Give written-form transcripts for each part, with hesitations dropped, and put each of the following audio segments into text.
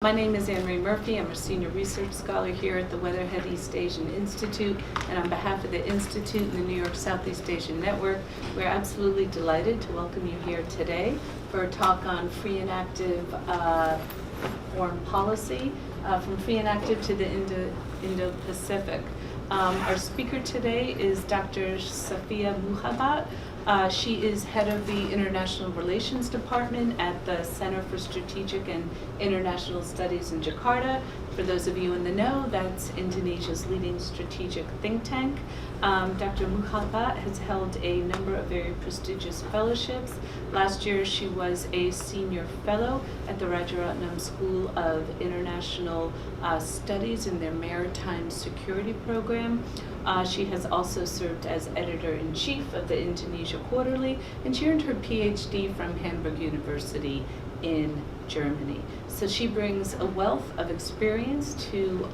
My name is Anne Ray Murphy. I'm a senior research scholar here at the Weatherhead East Asian Institute, and on behalf of the Institute and the New York Southeast Asian Network, we're absolutely delighted to welcome you here today for a talk on free and active foreign policy, from free and active to the Indo-Pacific. Our speaker today is Dr. Shafiah Muhibat. She is head of the International Relations Department at the Center for Strategic and International Studies in Jakarta. For those of you in the know, that's Indonesia's leading strategic think tank. Dr. Muhibat has held a number of very prestigious fellowships. Last year, she was a senior fellow at the Rajaratnam School of International Studies in their Maritime Security Program. She has also served as editor-in-chief of the Indonesia Quarterly, and she earned her PhD from Hamburg University in Germany. So she brings a wealth of experience to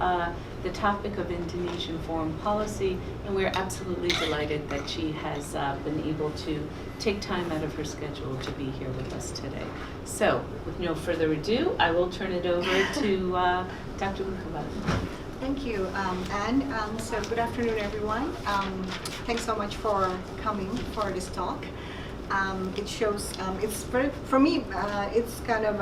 the topic of Indonesian foreign policy, and we're absolutely delighted that she has been able to take time out of her schedule to be here with us today. So, with no further ado, I will turn it over to Dr. Muhibat. Thank you, Anne. So good afternoon, everyone. Thanks so much for coming for this talk. It shows, it's very, for me, it's kind of,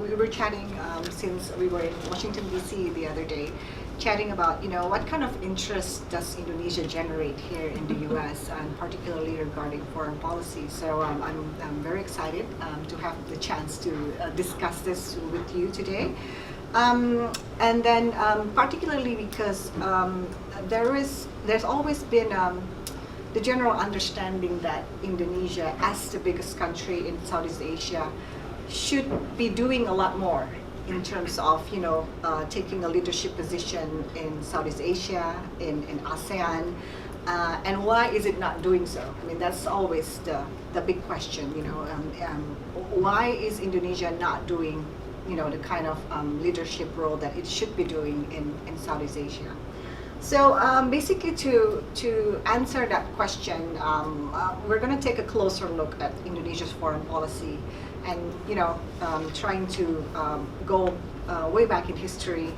we were chatting since we were in Washington, D.C. the other day, chatting about, what kind of interest does Indonesia generate here in the U.S., and particularly regarding foreign policy. So I'm very excited to have the chance to discuss this with you today. And then particularly because there's always been the general understanding that Indonesia, as the biggest country in Southeast Asia, should be doing a lot more in terms of taking a leadership position in Southeast Asia, in ASEAN, and why is it not doing so? I mean, that's always the big question. Why is Indonesia not doing the kind of leadership role that it should be doing in Southeast Asia? So basically, to answer that question, we're going to take a closer look at Indonesia's foreign policy, and trying to go way back in history,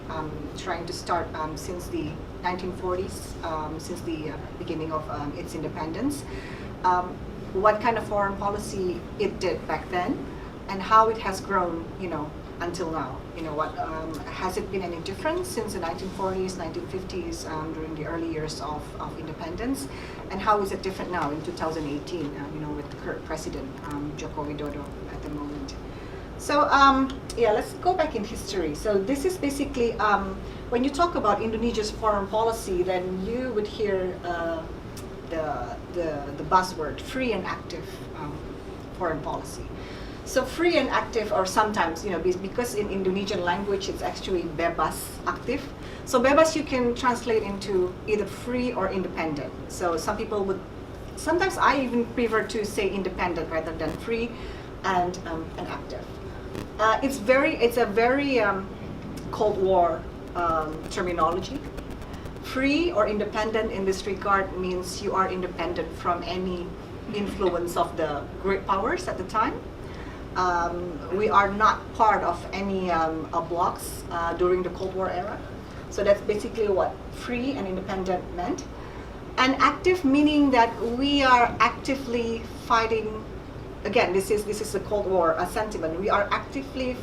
trying to start since the 1940s, since the beginning of its independence, what kind of foreign policy it did back then, and how it has grown, until now. Has it been any different since the 1940s, 1950s, during the early years of independence, and how is it different now in 2018, with the current president, Joko Widodo at the moment? So let's go back in history. So this is basically, when you talk about Indonesia's foreign policy, then you would hear the buzzword, free and active foreign policy. So free and active, or sometimes, because in Indonesian language it's actually bebas aktif. So bebas you can translate into either free or independent. So some people would, sometimes I even prefer to say independent rather than free and active. It's a very Cold War terminology. Free or independent in this regard means you are independent from any influence of the great powers at the time. We are not part of any blocs during the Cold War era. So that's basically what free and independent meant. And active meaning that we are actively fighting, again, this is the Cold War sentiment. We are actively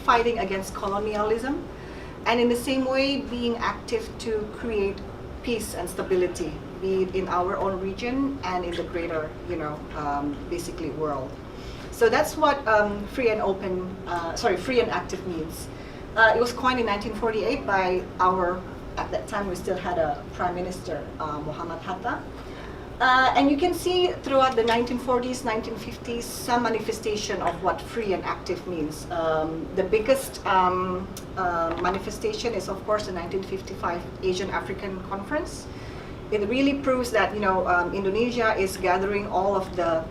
fighting against colonialism, and in the same way being active to create peace and stability, be it in our own region and in the greater, basically world. So that's what free and active means. It was coined in 1948 by at that time we still had a Prime Minister, Muhammad Hatta. And you can see throughout the 1940s, 1950s, some manifestation of what free and active means. The biggest manifestation is, of course, the 1955 Asian African Conference. It really proves that Indonesia is gathering all of the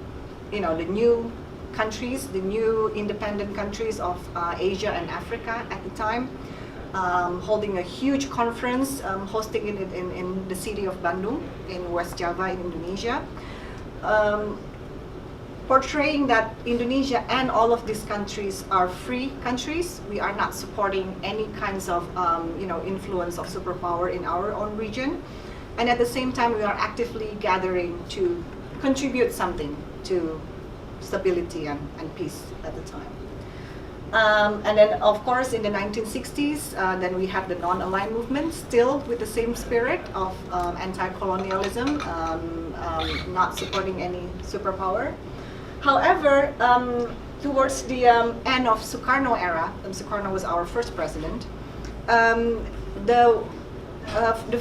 new countries, the new independent countries of Asia and Africa at the time, holding a huge conference, hosting it in the city of Bandung in West Java in Indonesia. portraying that Indonesia and all of these countries are free countries. We are not supporting any kinds of influence of superpower in our own region. And at the same time, we are actively gathering to contribute something to stability and peace at the time. And then, of course, in the 1960s, then we have the non-aligned movement, still with the same spirit of anti-colonialism, not supporting any superpower. However, towards the end of Sukarno era, and Sukarno was our first president, the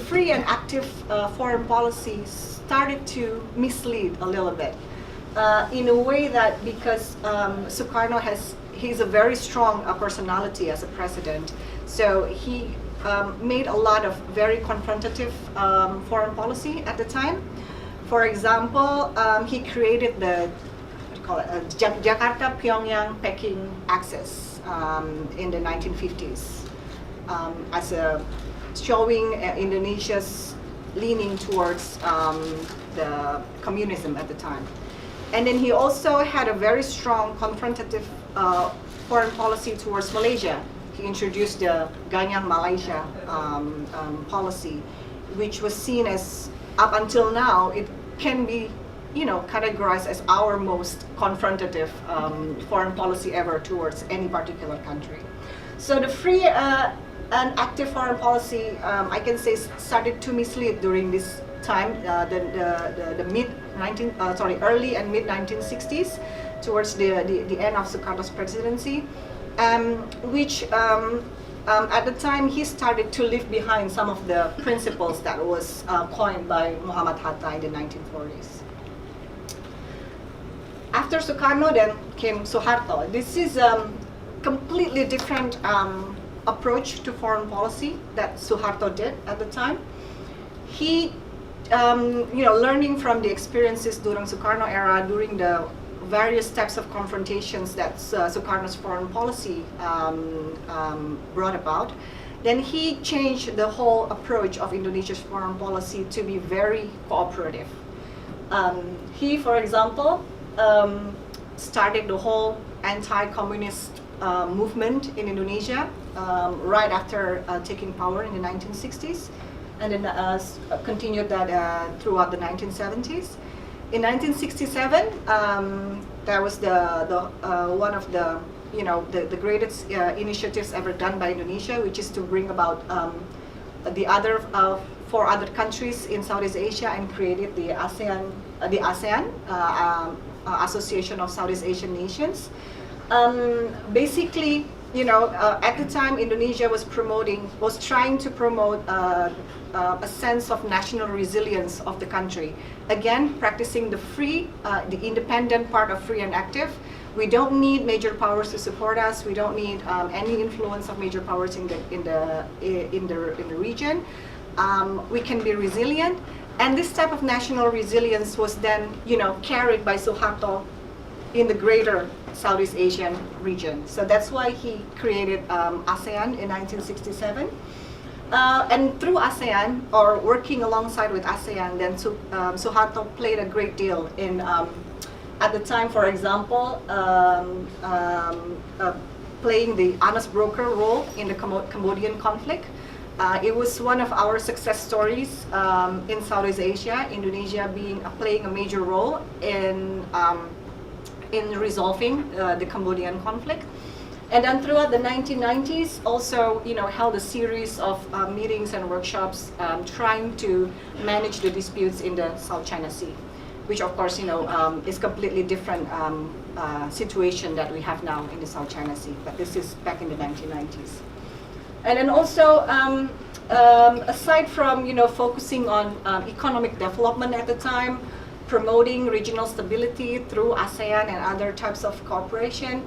free and active foreign policy started to mislead a little bit, in a way that because Sukarno he's a very strong personality as a president, so he made a lot of very confrontative foreign policy at the time. For example, he created the Jakarta, Pyongyang, Peking axis in the 1950s as showing Indonesia's leaning towards the communism at the time. And then he also had a very strong confrontative foreign policy towards Malaysia. He introduced the Ganyang Malaysia policy, which was seen as, up until now, it can be categorized as our most confrontative foreign policy ever towards any particular country. So the free and active foreign policy, I can say, started to mislead during this time, the early and mid 1960s, towards the end of Sukarno's presidency, which at the time he started to leave behind some of the principles that was coined by Muhammad Hatta in the 1940s. After Sukarno, then came Suharto. This is a completely different approach to foreign policy that Suharto did at the time. He, learning from the experiences during Sukarno era, during the various types of confrontations that Sukarno's foreign policy brought about, then he changed the whole approach of Indonesia's foreign policy to be very cooperative. He, for example, started the whole anti-communist movement in Indonesia right after taking power in the 1960s, and then continued that throughout the 1970s. In 1967, that was one of the greatest initiatives ever done by Indonesia, which is to bring about the other 4 other countries in Southeast Asia and created the ASEAN, Association of Southeast Asian Nations. Basically, at the time, Indonesia was trying to promote a sense of national resilience of the country. Again, practicing the independent part of free and active. We don't need major powers to support us. We don't need any influence of major powers in the region. We can be resilient, and this type of national resilience was then, carried by Suharto in the greater Southeast Asian region. So that's why he created ASEAN in 1967. And through ASEAN, or working alongside with ASEAN, then Suharto played a great deal in, at the time, for example, playing the honest broker role in the Cambodian conflict. It was one of our success stories in Southeast Asia, Indonesia playing a major role in resolving the Cambodian conflict. And then throughout the 1990s, also held a series of meetings and workshops trying to manage the disputes in the South China Sea, which of course is completely different situation that we have now in the South China Sea. But this is back in the 1990s. And then also, aside from focusing on economic development at the time, promoting regional stability through ASEAN and other types of cooperation,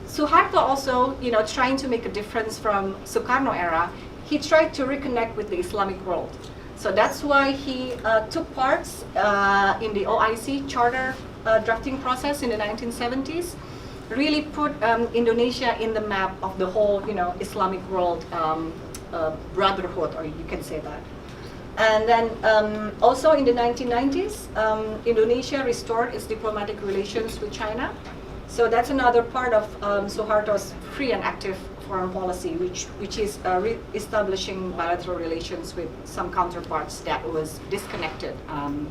Suharto also, trying to make a difference from Sukarno era, he tried to reconnect with the Islamic world. So that's why he took parts in the OIC charter drafting process in the 1970s, really put Indonesia in the map of the whole, Islamic world brotherhood, or you can say that. And then also in the 1990s, Indonesia restored its diplomatic relations with China. So that's another part of Suharto's free and active foreign policy, which is re-establishing bilateral relations with some counterparts that was disconnected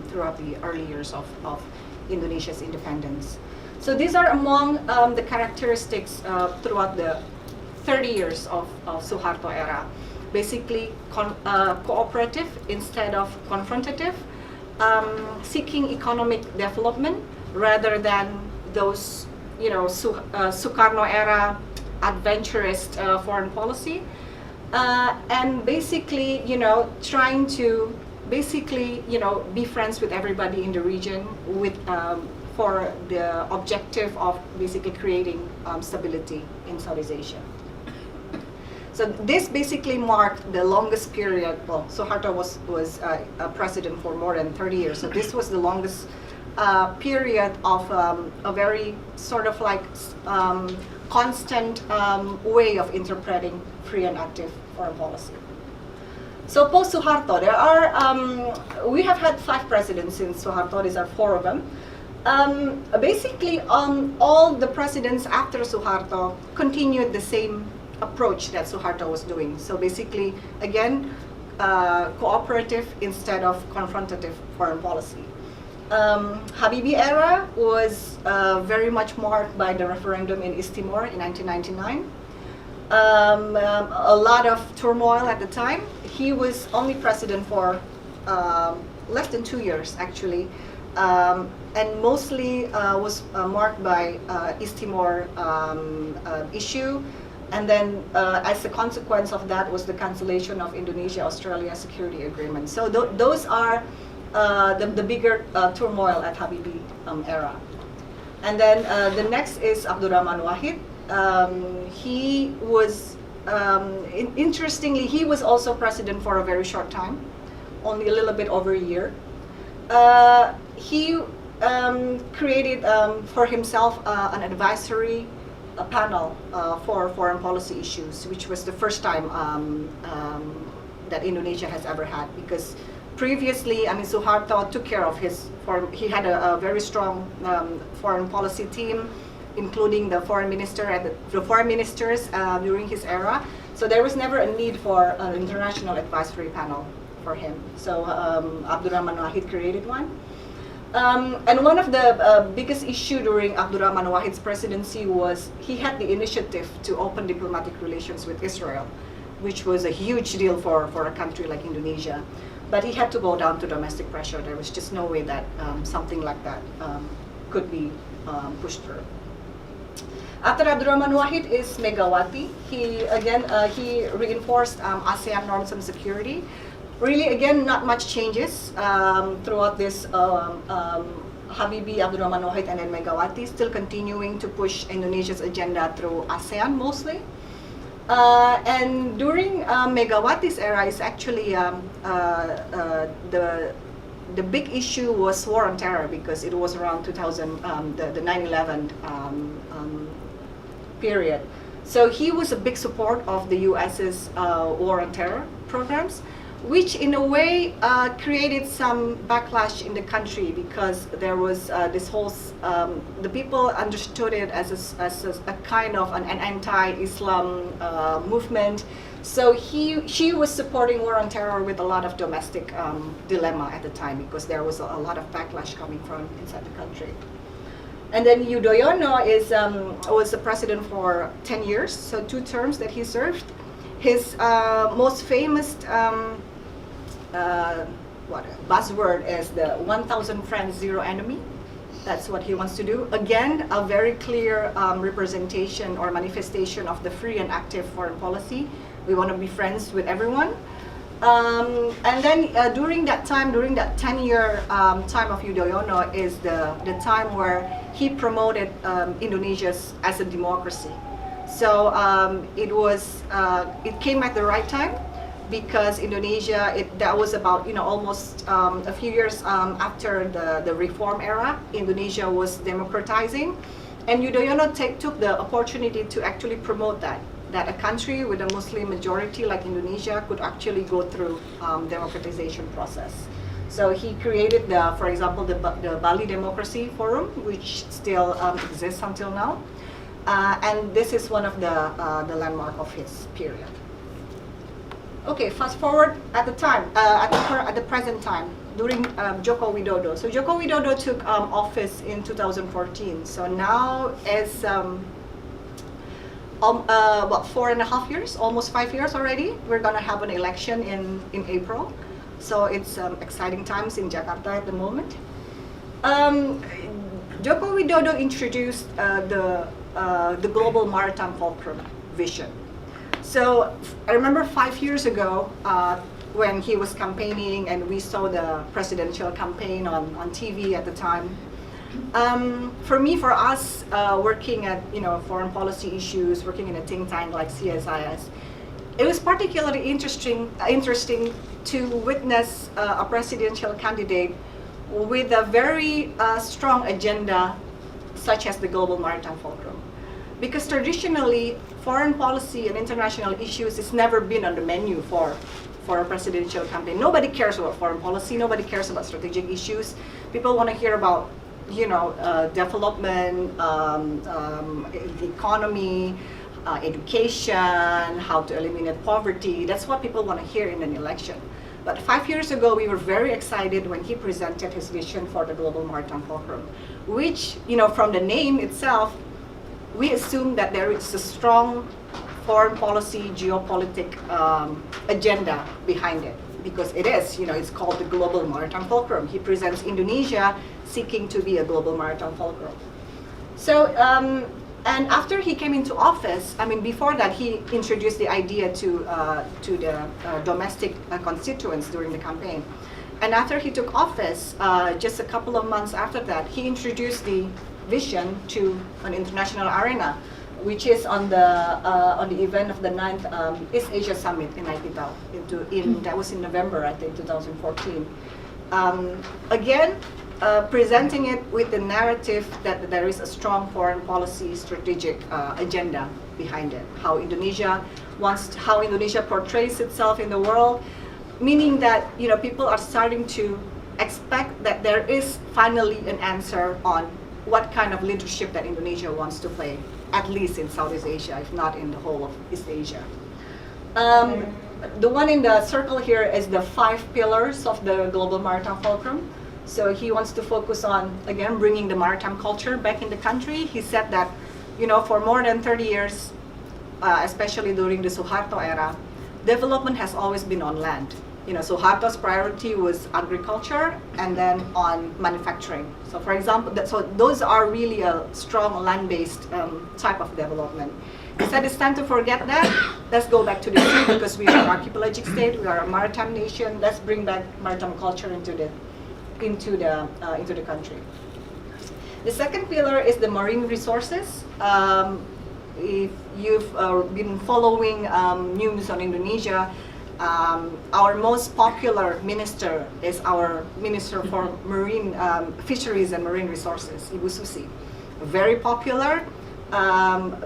throughout the early years of Indonesia's independence. So these are among the characteristics throughout the 30 years of Suharto era. Basically cooperative instead of confrontative, seeking economic development rather than those, Sukarno era adventurous foreign policy, and basically, trying to be friends with everybody in the region with for the objective of basically creating stability in Southeast Asia. So this basically marked the longest period. Well, Suharto was a president for more than 30 years. So this was the longest period of a very sort of like constant way of interpreting free and active foreign policy. So post Suharto, we have had 5 presidents since Suharto. These are 4 of them. Basically, all the presidents after Suharto continued the same approach that Suharto was doing. So basically, again, cooperative instead of confrontative foreign policy. Habibie era was very much marked by the referendum in East Timor in 1999. A lot of turmoil at the time. He was only president for less than 2 years, actually, and mostly was marked by East Timor issue. And then, as a consequence of that, was the cancellation of Indonesia-Australia security agreement. So those are the bigger turmoil at Habibie era. And then the next is Abdurrahman Wahid. He was, interestingly, he was also president for a very short time, only a little bit over a year. He created for himself an advisory panel for foreign policy issues, which was the first time that Indonesia has ever had, because previously, Suharto took care of he had a very strong foreign policy team, including the foreign minister and the foreign ministers during his era. So there was never a need for an international advisory panel for him. So Abdurrahman Wahid created one. And one of the biggest issue during Abdurrahman Wahid's presidency was he had the initiative to open diplomatic relations with Israel, which was a huge deal for a country like Indonesia. But he had to go down to domestic pressure. There was just no way that something like that could be pushed through. After Abdurrahman Wahid is Megawati. He reinforced ASEAN norms and security. Really, again, not much changes throughout this Habibie, Abdurrahman Wahid, and then Megawati, still continuing to push Indonesia's agenda through ASEAN mostly. And during Megawati's era, is actually the big issue was war on terror, because it was around 2000, the 9/11 period. So he was a big support of the US's war on terror programs, which in a way created some backlash in the country, because there was this whole, the people understood it as a kind of an anti-Islam movement. So she was supporting war on terror with a lot of domestic dilemma at the time, because there was a lot of backlash coming from inside the country. And then Yudhoyono was the president for 10 years, so 2 terms that he served. His most famous buzzword is the 1,000 friends, 0 enemy. That's what he wants to do. Again, a very clear representation or manifestation of the free and active foreign policy. We want to be friends with everyone. And then during that time, during that 10-year time of Yudhoyono, is the time where he promoted Indonesia as a democracy. So it came at the right time, because Indonesia, that was about almost a few years after the reform era. Indonesia was democratizing, and Yudhoyono took the opportunity to actually promote that that a country with a Muslim majority like Indonesia could actually go through democratization process. So he created, for example, the Bali Democracy Forum, which still exists until now. And this is one of the landmark of his period. Okay, fast forward at the time, at the present time, during Joko Widodo. So Joko Widodo took office in 2014. So now it's what, 4.5 years, almost 5 years already. We're gonna have an election in April. So it's exciting times in Jakarta at the moment. Joko Widodo introduced the global maritime fulcrum vision. So I remember 5 years ago when he was campaigning and we saw the presidential campaign on TV at the time. For us, working at foreign policy issues, working in a think tank like CSIS, it was particularly interesting to witness a presidential candidate with a very strong agenda, such as the global maritime fulcrum. Because traditionally, foreign policy and international issues has never been on the menu for a presidential campaign. Nobody cares about foreign policy. Nobody cares about strategic issues. People want to hear about, development, the economy, education, how to eliminate poverty. That's what people want to hear in an election. But 5 years ago, we were very excited when he presented his vision for the global maritime fulcrum, which, from the name itself, we assume that there is a strong foreign policy, geopolitical agenda behind it, because it is, it's called the global maritime fulcrum. He presents Indonesia seeking to be a global maritime fulcrum. So, and after he came into office, before that, he introduced the idea to the domestic constituents during the campaign. And after he took office, just a couple of months after that, he introduced the vision to an international arena, which is on the event of the 9th East Asia Summit in Naipitau. That was in November, I think, 2014. Again, presenting it with the narrative that there is a strong foreign policy strategic agenda behind it. How Indonesia portrays itself in the world, meaning that people are starting to expect that there is finally an answer on what kind of leadership that Indonesia wants to play, at least in Southeast Asia, if not in the whole of East Asia. The one in the circle here is the 5 pillars of the global maritime fulcrum. So he wants to focus on, again, bringing the maritime culture back in the country. He said that, for more than 30 years, especially during the Suharto era, development has always been on land. Suharto's priority was agriculture and then on manufacturing. So for example, those are really a strong land-based type of development. He said it's time to forget that. Let's go back to the sea because we are an archipelagic state, we are a maritime nation. Let's bring back maritime culture into the country. The second pillar is the marine resources. If you've been following news on Indonesia, our most popular minister is our Minister for Marine Fisheries and Marine Resources, Ibu Susi. Very popular,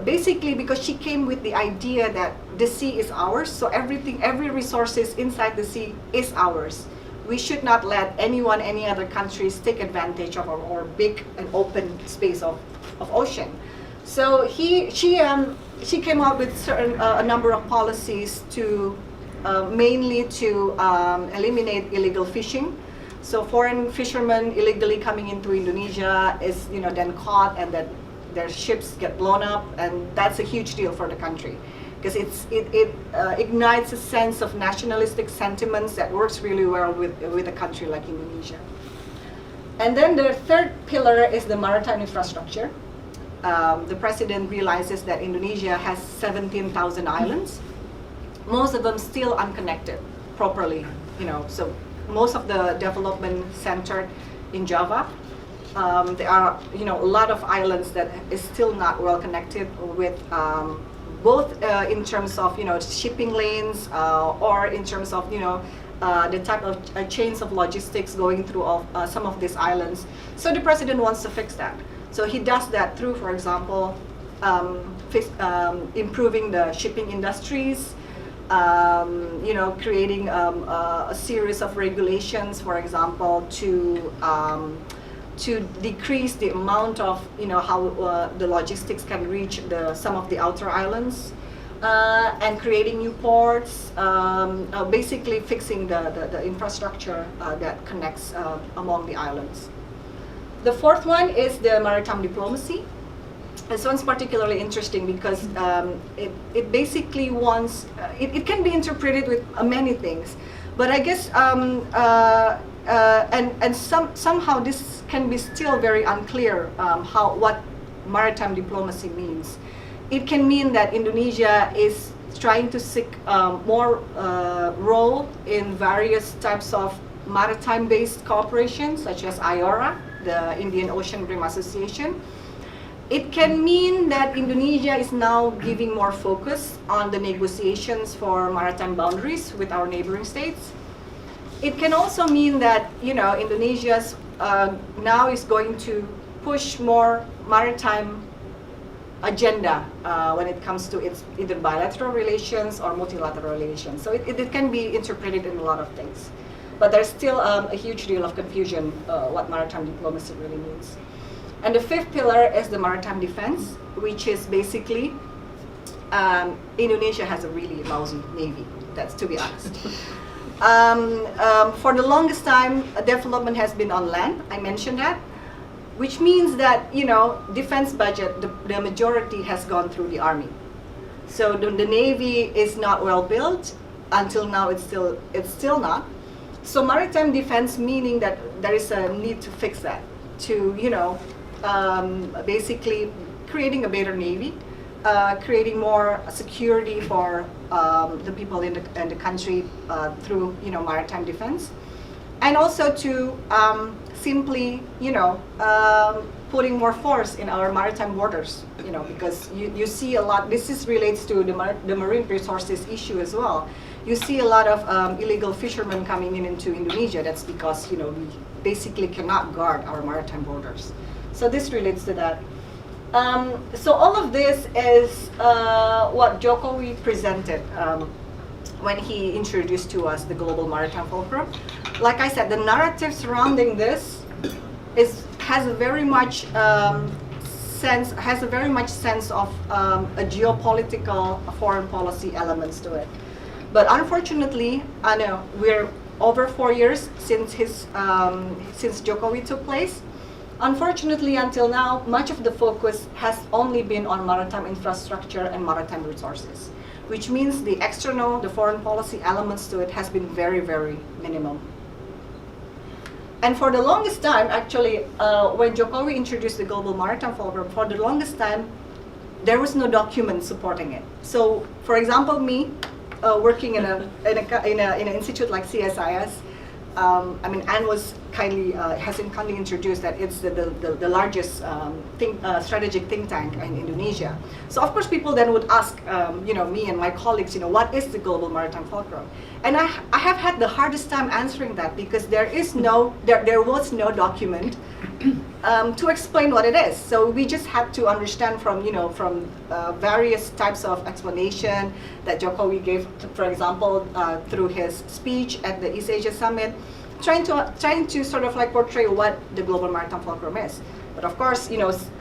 basically because she came with the idea that the sea is ours, so every resources inside the sea is ours. We should not let any other countries take advantage of our big and open space of ocean. So she came up with a number of policies to mainly to eliminate illegal fishing. So foreign fishermen illegally coming into Indonesia is then caught and that their ships get blown up, and that's a huge deal for the country because it ignites a sense of nationalistic sentiments that works really well with a country like Indonesia. And then the third pillar is the maritime infrastructure. The president realizes that Indonesia has 17,000 islands. Most of them still unconnected properly, so most of the development centered in Java. There are, a lot of islands that is still not well connected with both in terms of, shipping lanes or in terms of, the type of chains of logistics going through some of these islands. So the president wants to fix that. So he does that through, for example, improving the shipping industries, creating a series of regulations, for example, to decrease the amount of, how the logistics can reach some of the outer islands, and creating new ports, basically fixing the infrastructure that connects among the islands. The fourth one is the maritime diplomacy. This one's particularly interesting because it basically wants, it can be interpreted with many things, but I guess, somehow this can be still very unclear what maritime diplomacy means. It can mean that Indonesia is trying to seek more role in various types of maritime-based cooperation, such as IORA, the Indian Ocean Rim Association. It can mean that Indonesia is now giving more focus on the negotiations for maritime boundaries with our neighboring states. It can also mean that, Indonesia now is going to push more maritime agenda when it comes to its either bilateral relations or multilateral relations. So it can be interpreted in a lot of things. But there's still a huge deal of confusion what maritime diplomacy really means. And the fifth pillar is the maritime defense, which is basically Indonesia has a really lousy navy, that's to be honest. For the longest time, development has been on land, I mentioned that, which means that, defense budget, the majority has gone through the army. So the navy is not well built. Until now, it's still not. So maritime defense, meaning that there is a need to fix that, to, basically creating a better navy, creating more security for the people in the country through, maritime defense, and also to simply, putting more force in our maritime borders, because you see a lot. This relates to the marine resources issue as well. You see a lot of illegal fishermen coming into Indonesia. That's because, we basically cannot guard our maritime borders. So this relates to that. So all of this is what Jokowi presented when he introduced to us the Global Maritime Fulcrum. Like I said, the narrative surrounding this has a very much sense of a geopolitical foreign policy elements to it. But unfortunately, I know we're over 4 years since Jokowi took place. Unfortunately, until now, much of the focus has only been on maritime infrastructure and maritime resources, which means the foreign policy elements to it has been very, very minimum. And for the longest time, actually, when Jokowi introduced the Global Maritime Fulcrum, for the longest time, there was no document supporting it. So, for example, me, working in an institute like CSIS, Anne has been kindly introduced that it's the largest strategic think tank in Indonesia. So of course people then would ask, me and my colleagues, what is the Global Maritime Fulcrum? And I have had the hardest time answering that because there was no document to explain what it is. So we just had to understand from various types of explanation that Jokowi gave, for example, through his speech at the East Asia Summit, trying to sort of like portray what the Global Maritime Fulcrum is. But of course,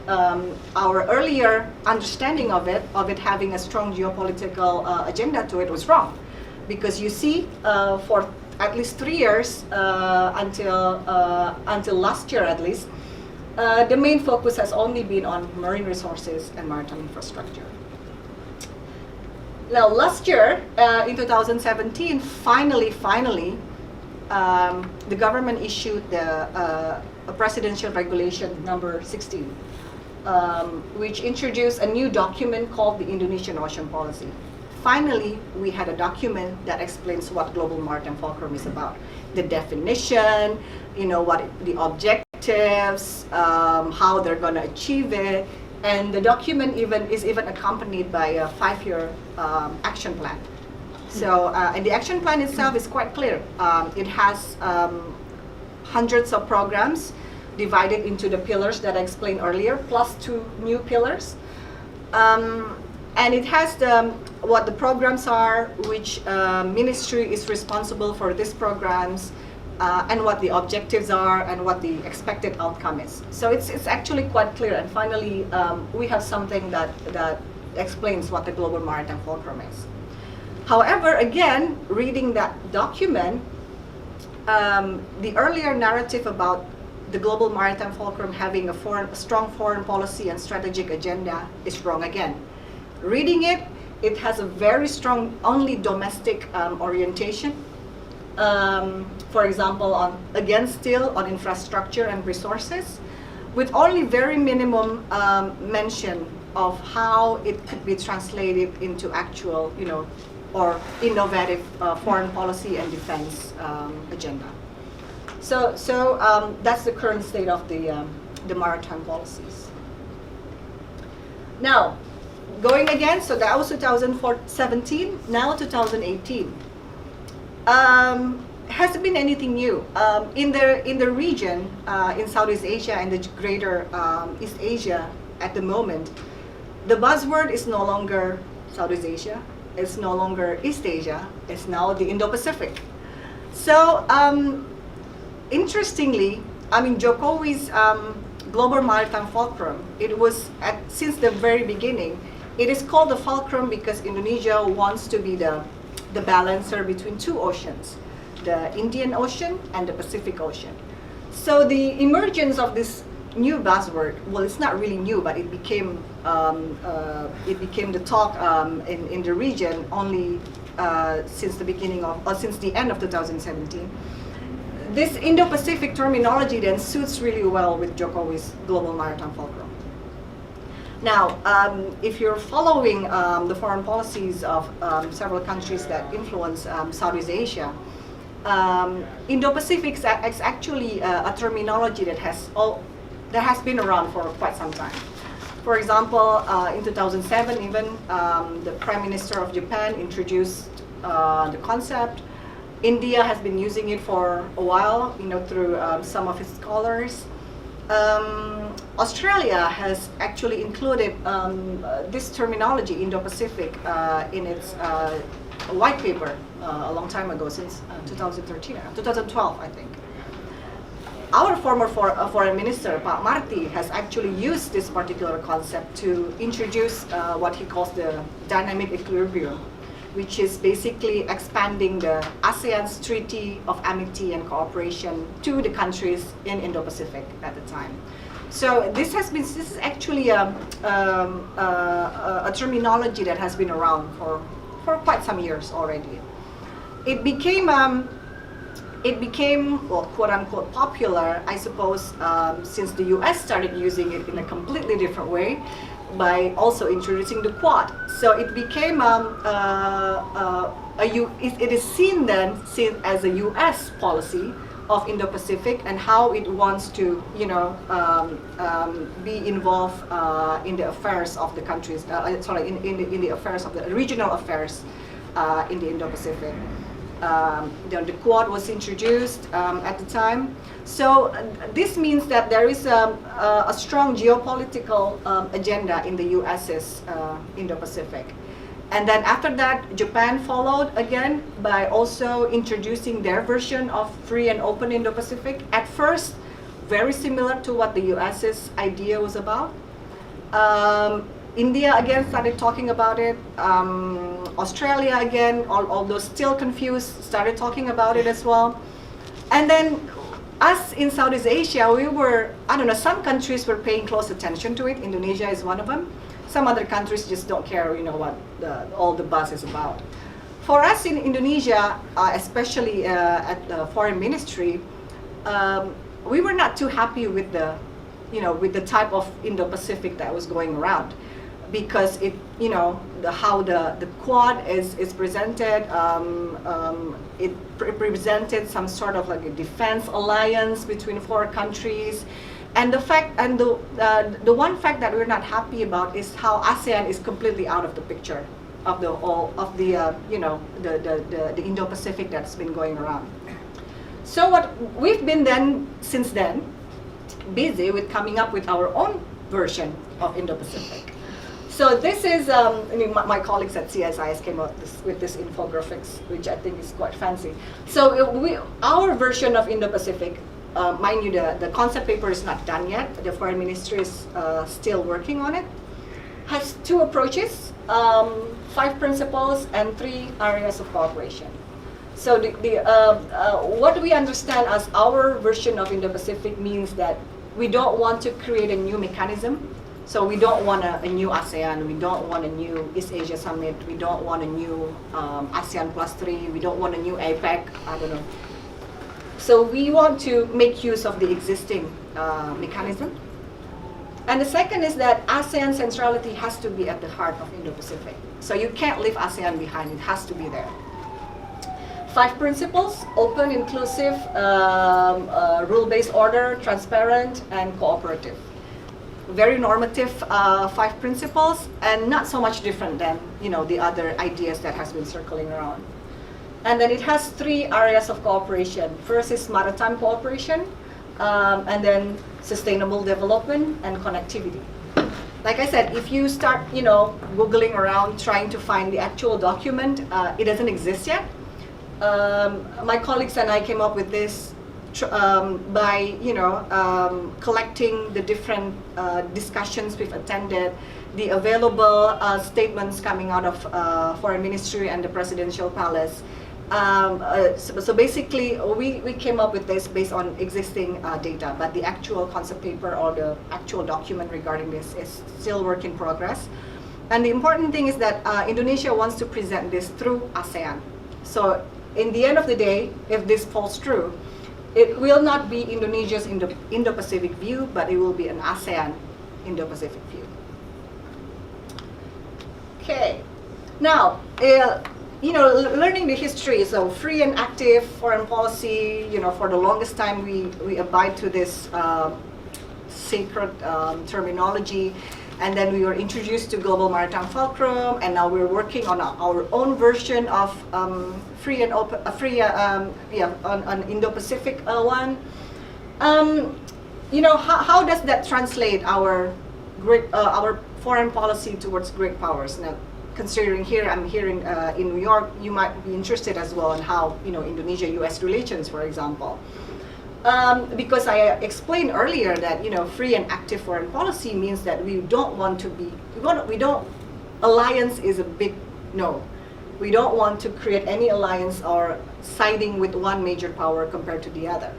our earlier understanding of it having a strong geopolitical agenda to it was wrong, because you see, for at least 3 years until last year at least, the main focus has only been on marine resources and maritime infrastructure. Now, last year, in 2017, finally, the government issued a presidential regulation number 16, which introduced a new document called the Indonesian Ocean Policy. Finally, we had a document that explains what Global Maritime Fulcrum is about. The definition, what the objectives, how they're going to achieve it, and the document is even accompanied by a 5-year action plan. So, and the action plan itself is quite clear. It has hundreds of programs divided into the pillars that I explained earlier, plus 2 new pillars. And it has what the programs are, which ministry is responsible for these programs, and what the objectives are, and what the expected outcome is. So it's actually quite clear. And finally, we have something that explains what the Global Maritime Fulcrum is. However, again, reading that document, the earlier narrative about the Global Maritime Fulcrum having a strong foreign policy and strategic agenda is wrong again. Reading it, it has a very strong only domestic orientation. For example, still on infrastructure and resources, with only very minimum mention of how it could be translated into actual, or innovative foreign policy and defense agenda. So that's the current state of the maritime policies. Now, going again, so that was 2017, now 2018. Hasn't been anything new. In the region, in Southeast Asia and the greater East Asia at the moment, the buzzword is no longer Southeast Asia, it's no longer East Asia, it's now the Indo-Pacific. So, interestingly, Jokowi's Global Maritime Fulcrum, it was, since the very beginning, it is called the fulcrum because Indonesia wants to be the balancer between two oceans, the Indian Ocean and the Pacific Ocean. So the emergence of this new buzzword, well, it's not really new, but it became the talk in the region only since the end of 2017. This Indo-Pacific terminology then suits really well with Jokowi's Global Maritime Fulcrum. Now, if you're following the foreign policies of several countries that influence Southeast Asia, Indo-Pacific is actually a terminology that has been around for quite some time. For example, in 2007, even the Prime Minister of Japan introduced the concept. India has been using it for a while, through some of its scholars. Australia has actually included this terminology, Indo-Pacific, in its white paper a long time ago, since 2012, I think. Our former foreign minister, Pak Marty, has actually used this particular concept to introduce what he calls the dynamic equilibrium, which is basically expanding the ASEAN's Treaty of Amity and Cooperation to the countries in Indo-Pacific at the time. So this is actually a terminology that has been around for quite some years already. It became well, quote unquote popular, I suppose, since the US started using it in a completely different way by also introducing the Quad. So it became it is seen as a US policy of Indo-Pacific and how it wants to, be involved in the affairs of the countries. In the affairs of the regional affairs in the Indo-Pacific. The Quad was introduced at the time. So this means that there is a strong geopolitical agenda in the US's Indo-Pacific. And then after that, Japan followed again by also introducing their version of free and open Indo-Pacific. At first, very similar to what the US's idea was about. India again started talking about it. Australia again, although still confused, started talking about it as well. And then us in Southeast Asia, some countries were paying close attention to it. Indonesia is one of them. Some other countries just don't care, what all the buzz is about. For us in Indonesia, especially at the foreign ministry, we were not too happy with the type of Indo-Pacific that was going around, because how the Quad is presented. It represented some sort of like a defense alliance between four countries. And the one fact that we're not happy about is how ASEAN is completely out of the picture of the Indo-Pacific that's been going around. So what we've been since then busy with coming up with our own version of Indo-Pacific. So this is, I mean, my colleagues at CSIS came up with this infographics, which I think is quite fancy. So our version of Indo-Pacific, mind you, the concept paper is not done yet. The Foreign Ministry is still working on it. Has 2 approaches, 5 principles, and 3 areas of cooperation. So what we understand as our version of Indo-Pacific means that we don't want to create a new mechanism. So we don't want a new ASEAN, we don't want a new East Asia Summit, we don't want a new ASEAN +3, we don't want a new APEC, I don't know. So we want to make use of the existing mechanism. And the second is that ASEAN centrality has to be at the heart of Indo-Pacific. So you can't leave ASEAN behind, it has to be there. 5 principles: open, inclusive, rule-based order, transparent, and cooperative. Very normative 5 principles, and not so much different than the other ideas that has been circling around. And then it has 3 areas of cooperation. First is maritime cooperation, and then sustainable development and connectivity. Like I said, if you start Googling around trying to find the actual document, it doesn't exist yet. My colleagues and I came up with this by collecting the different discussions we've attended, the available statements coming out of Foreign Ministry and the Presidential Palace. So basically, we came up with this based on existing data, but the actual concept paper or the actual document regarding this is still work in progress. And the important thing is that Indonesia wants to present this through ASEAN. So in the end of the day, if this falls true, it will not be Indonesia's Indo-Pacific view, but it will be an ASEAN Indo-Pacific view. Okay, now, learning the history, so free and active foreign policy, for the longest time we abide to this sacred terminology. And then we were introduced to global maritime fulcrum, and now we're working on our own version of free and open, on Indo-Pacific one. How does that translate our foreign policy towards great powers? Now, considering I'm here in New York, you might be interested as well in how Indonesia-U.S. relations, for example. Because I explained earlier that free and active foreign policy means that we don't want to be alliance is a big no. We don't want to create any alliance or siding with one major power compared to the other.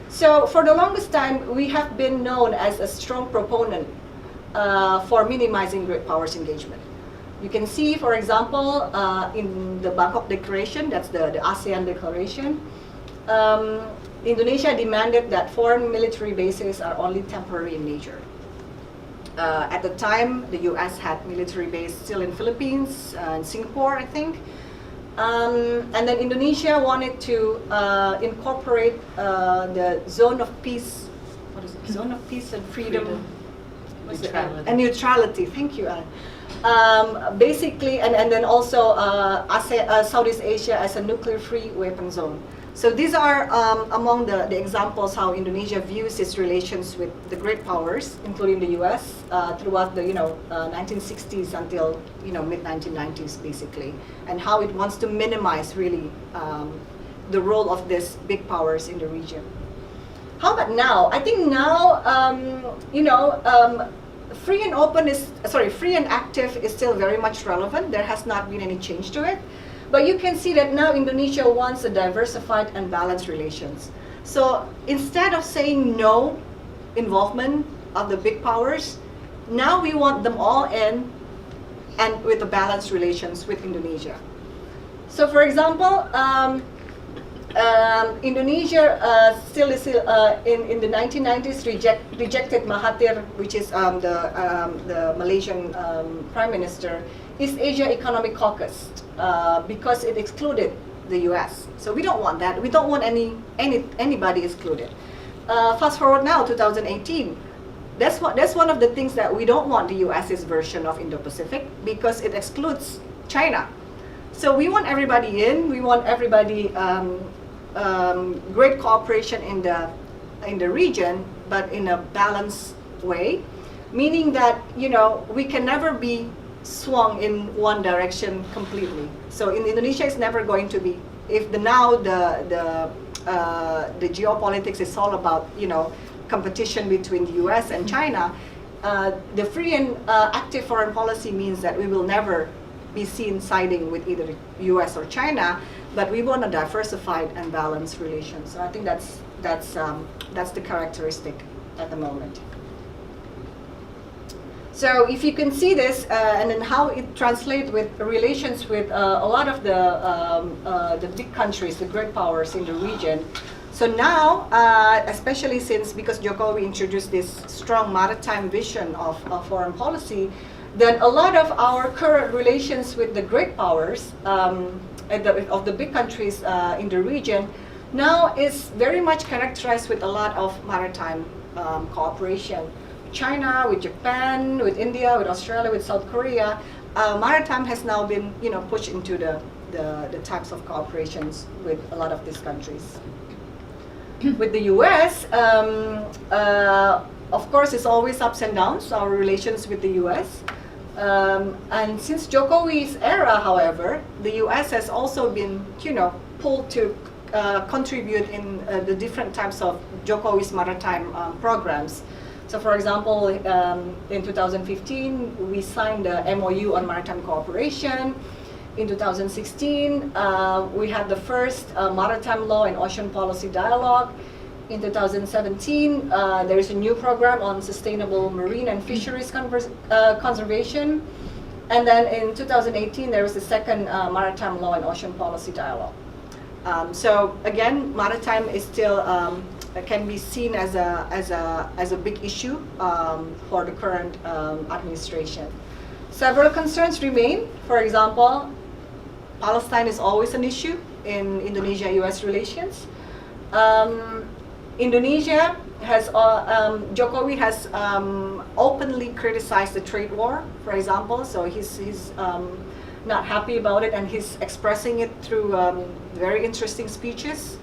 So for the longest time, we have been known as a strong proponent for minimizing great powers engagement. You can see, for example, in the Bangkok Declaration, that's the ASEAN Declaration. Indonesia demanded that foreign military bases are only temporary in nature. At the time, the U.S. had military base still in Philippines and Singapore, I think. And then Indonesia wanted to incorporate the zone of peace. What is it? Zone of peace and freedom. Neutrality. And neutrality. Thank you, Anne. Basically, and then also Southeast Asia as a nuclear-free weapon zone. So these are among the examples how Indonesia views its relations with the great powers, including the U.S. Throughout the 1960s until mid-1990s, basically, and how it wants to minimize really the role of these big powers in the region. How about now? I think now free and active is still very much relevant. There has not been any change to it. But you can see that now Indonesia wants a diversified and balanced relations. So instead of saying no involvement of the big powers, now we want them all in and with the balanced relations with Indonesia. So for example, Indonesia still is in the 1990s rejected Mahathir, which is the Malaysian Prime Minister, East Asia Economic Caucus. Because it excluded the U.S. So we don't want that. We don't want anybody excluded. Fast forward now, 2018. That's one of the things that we don't want the U.S.'s version of Indo-Pacific because it excludes China. So we want everybody in. We want everybody great cooperation in the region, but in a balanced way, meaning that we can never be swung in one direction completely. So in Indonesia, it's never going to be. If the geopolitics is all about competition between the U.S. and China, the free and active foreign policy means that we will never be seen siding with either U.S. or China, but we want a diversified and balanced relations. So I think that's the characteristic at the moment. So if you can see this, and then how it translates with relations with a lot of the big countries, the great powers in the region. So now, especially because Jokowi introduced this strong maritime vision of foreign policy, then a lot of our current relations with the great powers of the big countries in the region now is very much characterized with a lot of maritime cooperation. China, with Japan, with India, with Australia, with South Korea, maritime has now been pushed into the types of cooperations with a lot of these countries. With the U.S., of course, it's always ups and downs, our relations with the U.S. And since Jokowi's era, however, the U.S. has also been, pulled to contribute in the different types of Jokowi's maritime programs. So, for example, in 2015, we signed the MOU on Maritime Cooperation. In 2016, we had the first Maritime Law and Ocean Policy Dialogue. In 2017, there is a new program on sustainable marine and fisheries conservation. And then in 2018, there was the second Maritime Law and Ocean Policy Dialogue. So again, maritime is still can be seen as a big issue for the current administration. Several concerns remain. For example, Palestine is always an issue in Indonesia-U.S. relations. Indonesia has, Jokowi has openly criticized the trade war, for example, so he's not happy about it, and he's expressing it through very interesting speeches,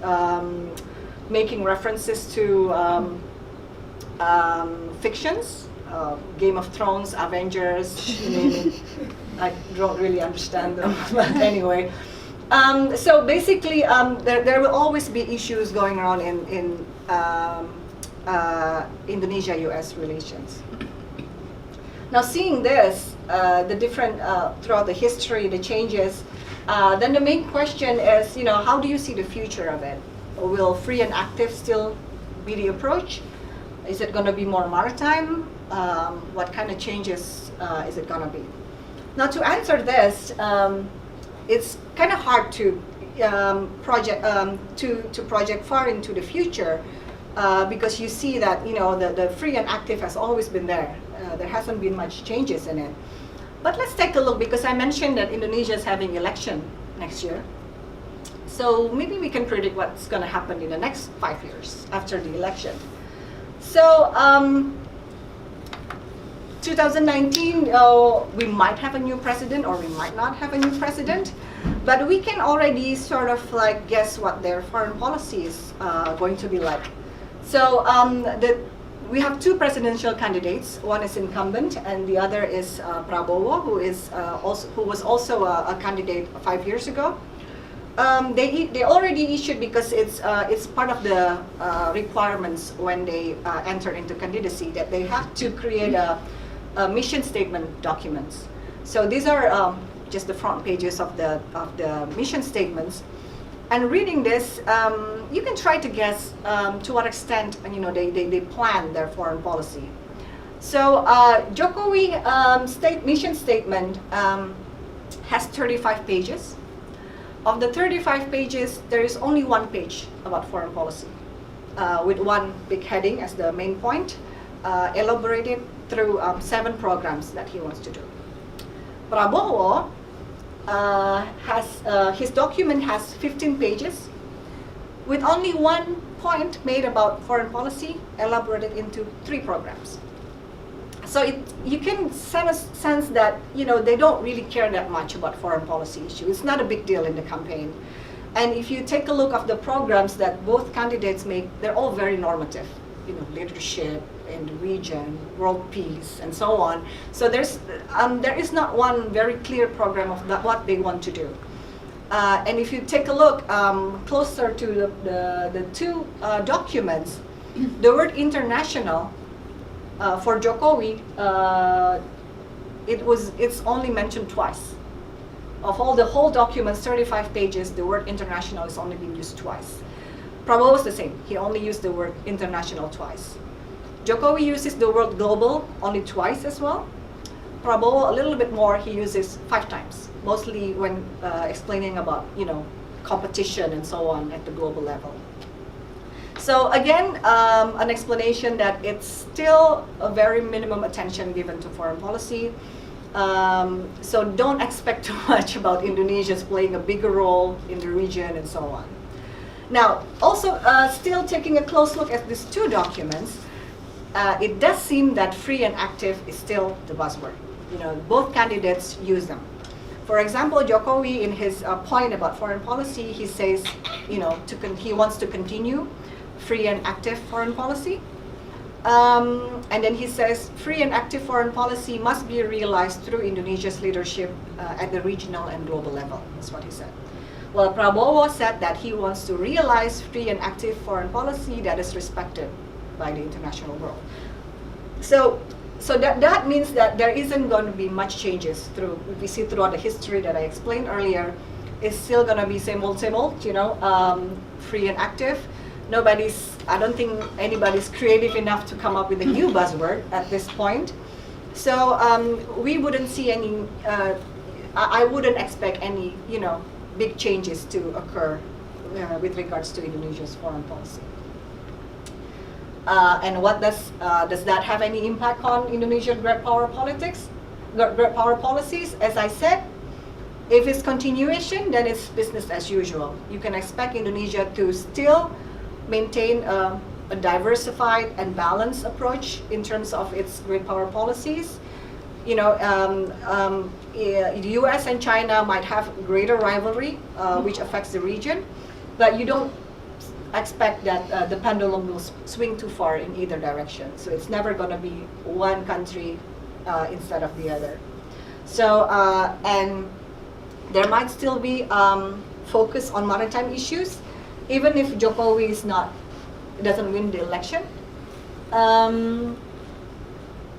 making references to fictions, Game of Thrones, Avengers, you name it. I don't really understand them, but anyway. So basically, there will always be issues going around in Indonesia-U.S. relations. Now, seeing this, the different throughout the history, the changes, then the main question is, how do you see the future of it? Will free and active still be the approach? Is it going to be more maritime? What kind of changes is it going to be? Now, to answer this, it's kind of hard to project far into the future because you see that the free and active has always been there. There hasn't been much changes in it. But let's take a look, because I mentioned that Indonesia is having election next year. So maybe we can predict what's going to happen in the next 5 years after the election. So 2019, we might have a new president or we might not have a new president, but we can already sort of like guess what their foreign policy is going to be like. So we have two presidential candidates. One is incumbent, and the other is Prabowo, who was also a candidate 5 years ago. They already issued, because it's part of the requirements when they enter into candidacy, that they have to create a mission statement documents. So these are just the front pages of the mission statements. And reading this, you can try to guess to what extent they plan their foreign policy. So Jokowi mission statement has 35 pages. Of the 35 pages, there is only 1 page about foreign policy, with one big heading as the main point, elaborated through 7 programs that he wants to do. Prabowo his document has 15 pages, with only 1 point made about foreign policy, elaborated into 3 programs. So you can sense that they don't really care that much about foreign policy issue. It's not a big deal in the campaign. And if you take a look at the programs that both candidates make, they're all very normative. leadership in the region, world peace, and so on. So there is not one very clear program of what they want to do. And if you take a look closer to the two documents, the word international for Jokowi, it's only mentioned twice. Of the whole documents, 35 pages, the word international is only being used twice. Prabowo is the same. He only used the word international twice. Jokowi uses the word global only twice as well. Prabowo, a little bit more, he uses 5 times, mostly when explaining about, competition and so on at the global level. So again, an explanation that it's still a very minimum attention given to foreign policy. So don't expect too much about Indonesia's playing a bigger role in the region and so on. Now, also still taking a close look at these two documents, it does seem that free and active is still the buzzword. Both candidates use them. For example, Jokowi, in his point about foreign policy, he says, he wants to continue free and active foreign policy. And then he says, free and active foreign policy must be realized through Indonesia's leadership at the regional and global level. That's what he said. Well, Prabowo said that he wants to realize free and active foreign policy that is respected by the international world. So that means that there isn't going to be much changes we see throughout the history that I explained earlier. It's still going to be same old, free and active. I don't think anybody's creative enough to come up with a new buzzword at this point. So we wouldn't see any, I wouldn't expect any, big changes to occur with regards to Indonesia's foreign policy. And what does that have any impact on Indonesian great power politics, great power policies? As I said, if it's continuation, then it's business as usual. You can expect Indonesia to still maintain a diversified and balanced approach in terms of its great power policies. The US and China might have greater rivalry, which affects the region, but you don't expect that the pendulum will swing too far in either direction. So it's never going to be one country instead of the other. So, and there might still be focus on maritime issues, even if Jokowi doesn't win the election.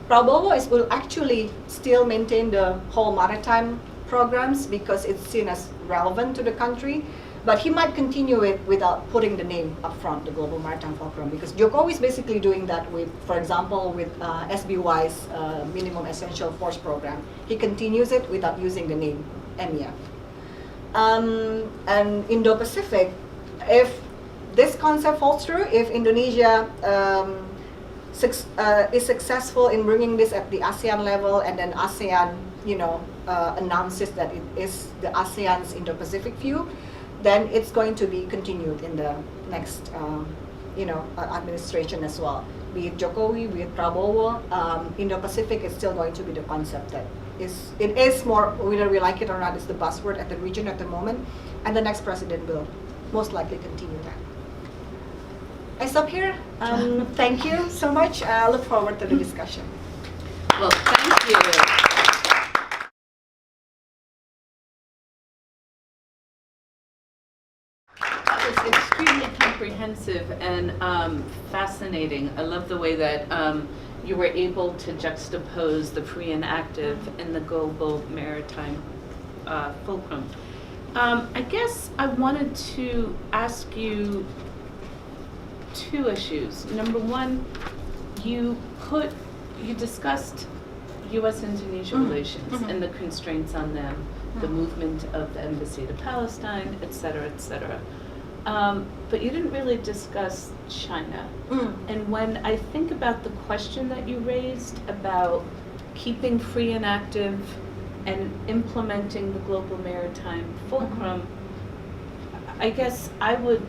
Prabowo will actually still maintain the whole maritime programs because it's seen as relevant to the country, but he might continue it without putting the name up front, the Global Maritime Fulcrum, because Jokowi is basically doing that with, for example, with SBY's Minimum Essential Force Program. He continues it without using the name MEF. And Indo-Pacific, if this concept falls through, if Indonesia is successful in bringing this at the ASEAN level, and then ASEAN, announces that it is the ASEAN's Indo-Pacific view, then it's going to be continued in the next, administration as well. Be it Jokowi, be it Prabowo, Indo-Pacific is still going to be the concept that it is more, whether we like it or not, it's the buzzword at the region at the moment, and the next president will most likely continue that. I stop here. Thank you so much. I look forward to the discussion. Well, thank you. That was extremely comprehensive and fascinating. I love the way that you were able to juxtapose the free and active and the global maritime fulcrum. I guess I wanted to ask you 2 issues. Number one, you discussed U.S.-Indonesia relations and the constraints on them, the movement of the embassy to Palestine, et cetera, et cetera. But you didn't really discuss China. And when I think about the question that you raised about keeping free and active and implementing the global maritime fulcrum, I guess I would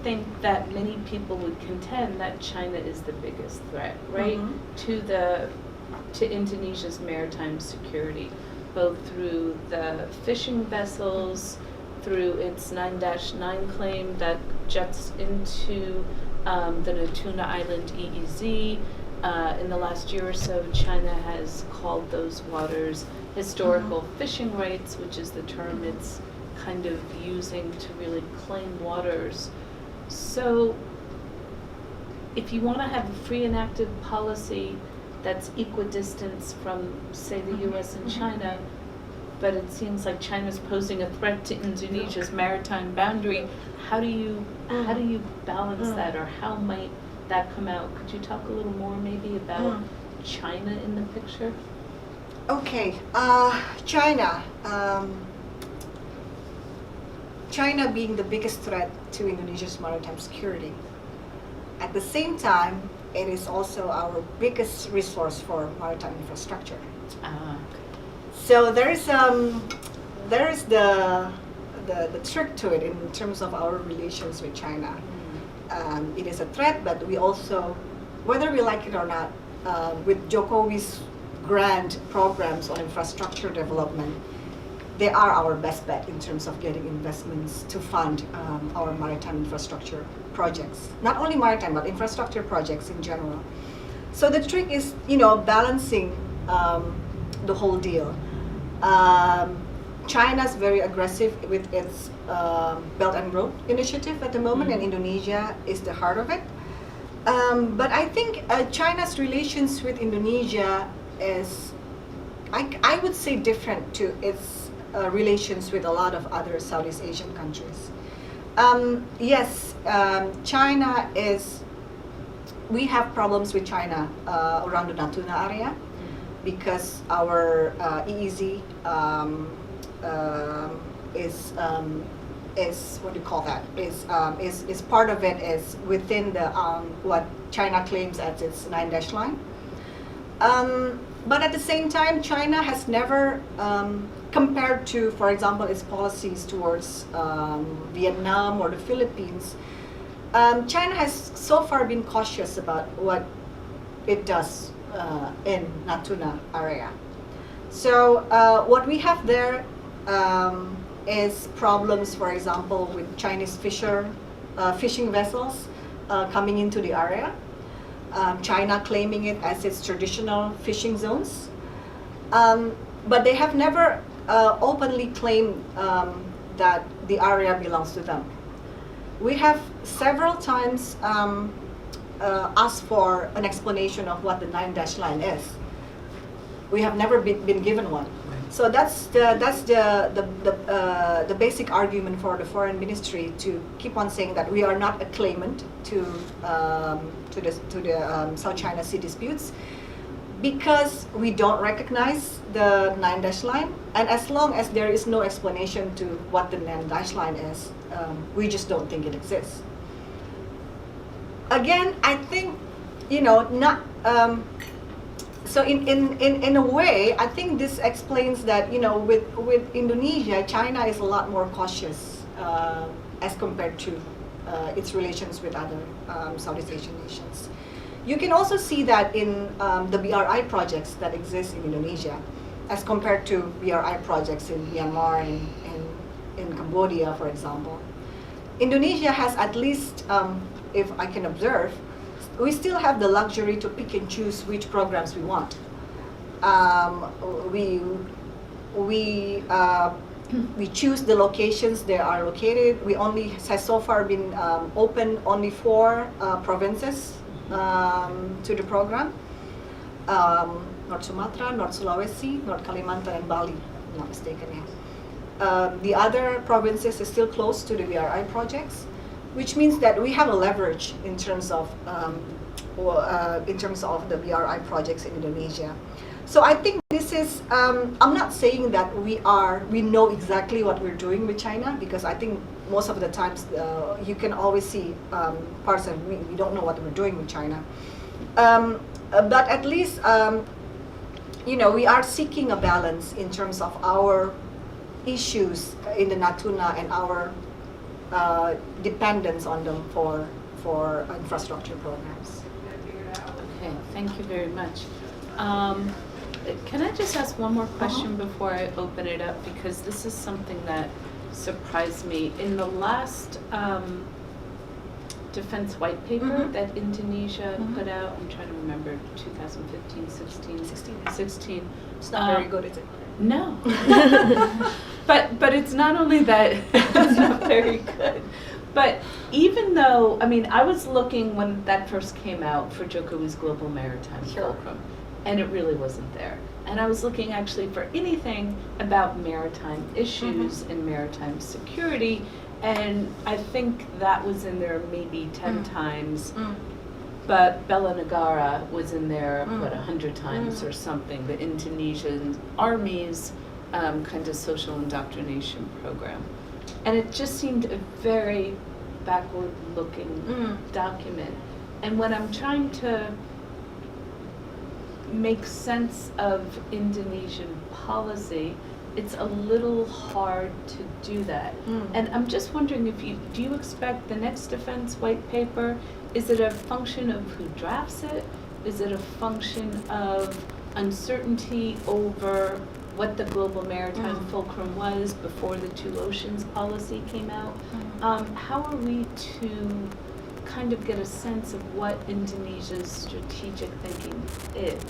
think that many people would contend that China is the biggest threat, right, to Indonesia's maritime security, both through the fishing vessels, through its 9-9 claim that juts into the Natuna Island EEZ. In the last year or so, China has called those waters historical fishing rights, which is the term it's kind of using to really claim waters. So if you want to have a free and active policy that's equidistance from, say, the US and China, but it seems like China's posing a threat to Indonesia's maritime boundary, how do you balance that, or how might that come out? Could you talk a little more maybe about China in the picture? Okay, China. China being the biggest threat to Indonesia's maritime security. At the same time, it is also our biggest resource for maritime infrastructure. So there is the trick to it in terms of our relations with China. It is a threat, but we also, whether we like it or not, with Jokowi's grand programs on infrastructure development, they are our best bet in terms of getting investments to fund our maritime infrastructure projects. Not only maritime, but infrastructure projects in general. So the trick is, balancing the whole deal. China's very aggressive with its Belt and Road initiative at the moment, and Indonesia is the heart of it. But I think China's relations with Indonesia is, I would say, different to its relations with a lot of other Southeast Asian countries. Yes, China is, we have problems with China around the Natuna area because our EEZ is what do you call that? Is part of it is within the what China claims as its 9-dash line. But at the same time, China has never, compared to, for example, its policies towards Vietnam or the Philippines, China has so far been cautious about what it does in Natuna area. So what we have there is problems, for example, with Chinese fishing vessels coming into the area. China claiming it as its traditional fishing zones. But they have never openly claimed that the area belongs to them. We have several times asked for an explanation of what the 9-dash line is. We have never been given one. So that's the basic argument for the foreign ministry to keep on saying that we are not a claimant to the South China Sea disputes, because we don't recognize the 9-dash line, and as long as there is no explanation to what the 9-dash line is, we just don't think it exists. Again, I think, not. So in a way, I think this explains that, with Indonesia, China is a lot more cautious as compared to its relations with other Southeast Asian nations. You can also see that in the BRI projects that exist in Indonesia, as compared to BRI projects in Myanmar and in Cambodia, for example. Indonesia has at least, if I can observe, we still have the luxury to pick and choose which programs we want. We choose the locations they are located. We only has so far been open only 4 provinces to the program: North Sumatra, North Sulawesi, North Kalimantan, and Bali. If I'm not mistaken. The other provinces are still close to the BRI projects, which means that we have a leverage in terms of the BRI projects in Indonesia. So I think this is, I'm not saying that we know exactly what we're doing with China, because I think most of the times you can always see parts of we don't know what we're doing with China. But at least, we are seeking a balance in terms of our issues in the Natuna and our dependence on them for infrastructure programs. Okay, thank you very much. Can I just ask one more question before I open it up, because this is something that surprised me. In the last defense white paper Mhm. that Indonesia Mhm. put out. I'm trying to remember, 2015, 16? 16. It's not very good, is it? No. But it's not only that it's not very good, but even though, I mean, I was looking when that first came out for Jokowi's Global Maritime Sure. Fulcrum, and it really wasn't there. And I was looking actually for anything about maritime issues and maritime security, and I think that was in there maybe 10 times. But Bela Negara was in there, 100 times or something, the Indonesian Army's kind of social indoctrination program. And it just seemed a very backward-looking document. And when I'm trying to make sense of Indonesian policy, it's a little hard to do that. And I'm just wondering if do you expect the next defense white paper, is it a function of who drafts it? Is it a function of uncertainty over what the global maritime fulcrum was before the Two Oceans policy came out? How are we to kind of get a sense of what Indonesia's strategic thinking is?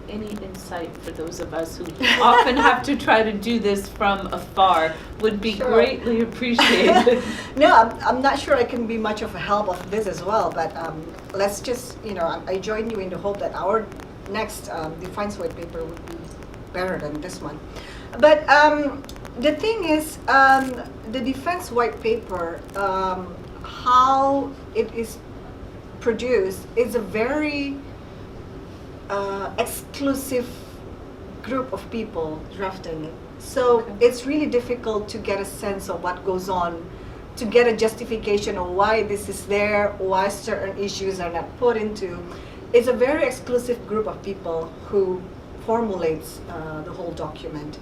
Any insight for those of us who often have to try to do this from afar would be Sure. greatly appreciated. No, I'm not sure I can be much of a help of this as well, but let's just, I join you in the hope that our next defense white paper would be better than this one. But the thing is, the defense white paper, how it is produced is a very exclusive group of people drafting it. So it's really difficult to get a sense of what goes on, to get a justification of why this is there, why certain issues are not put into. It's a very exclusive group of people who formulates the whole document.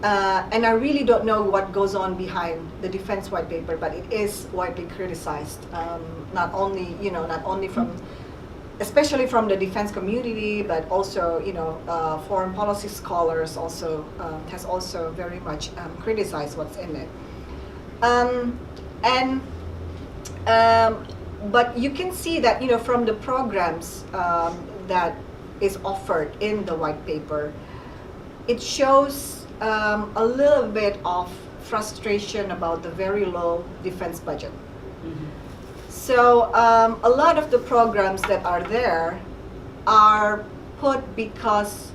And I really don't know what goes on behind the defense white paper, but it is widely criticized, not only from, especially from the defense community, but also, foreign policy scholars also has also very much criticized what's in it. But you can see that, from the programs that is offered in the white paper, it shows a little bit of frustration about the very low defense budget. So a lot of the programs that are there are put because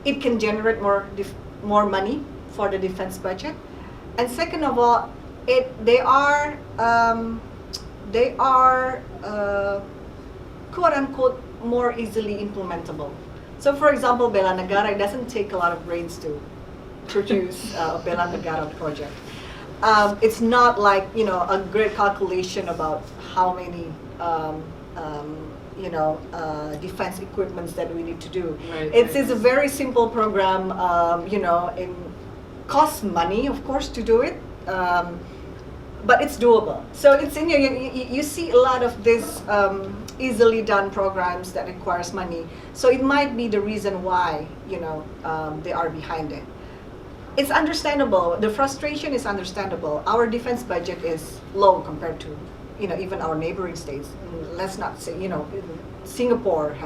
it can generate more money for the defense budget, and second of all, they are quote unquote more easily implementable. So for example, Bela Negara, it doesn't take a lot of brains to produce a Bela Negara project. It's not like, a great calculation about how many, defense equipments that we need to do. Right, It's a very simple program, it costs money, of course, to do it, but it's doable. So it's you see a lot of these easily done programs that requires money. So it might be the reason why, they are behind it. It's understandable. The frustration is understandable. Our defense budget is low compared to, even our neighboring states. Let's not say, Singapore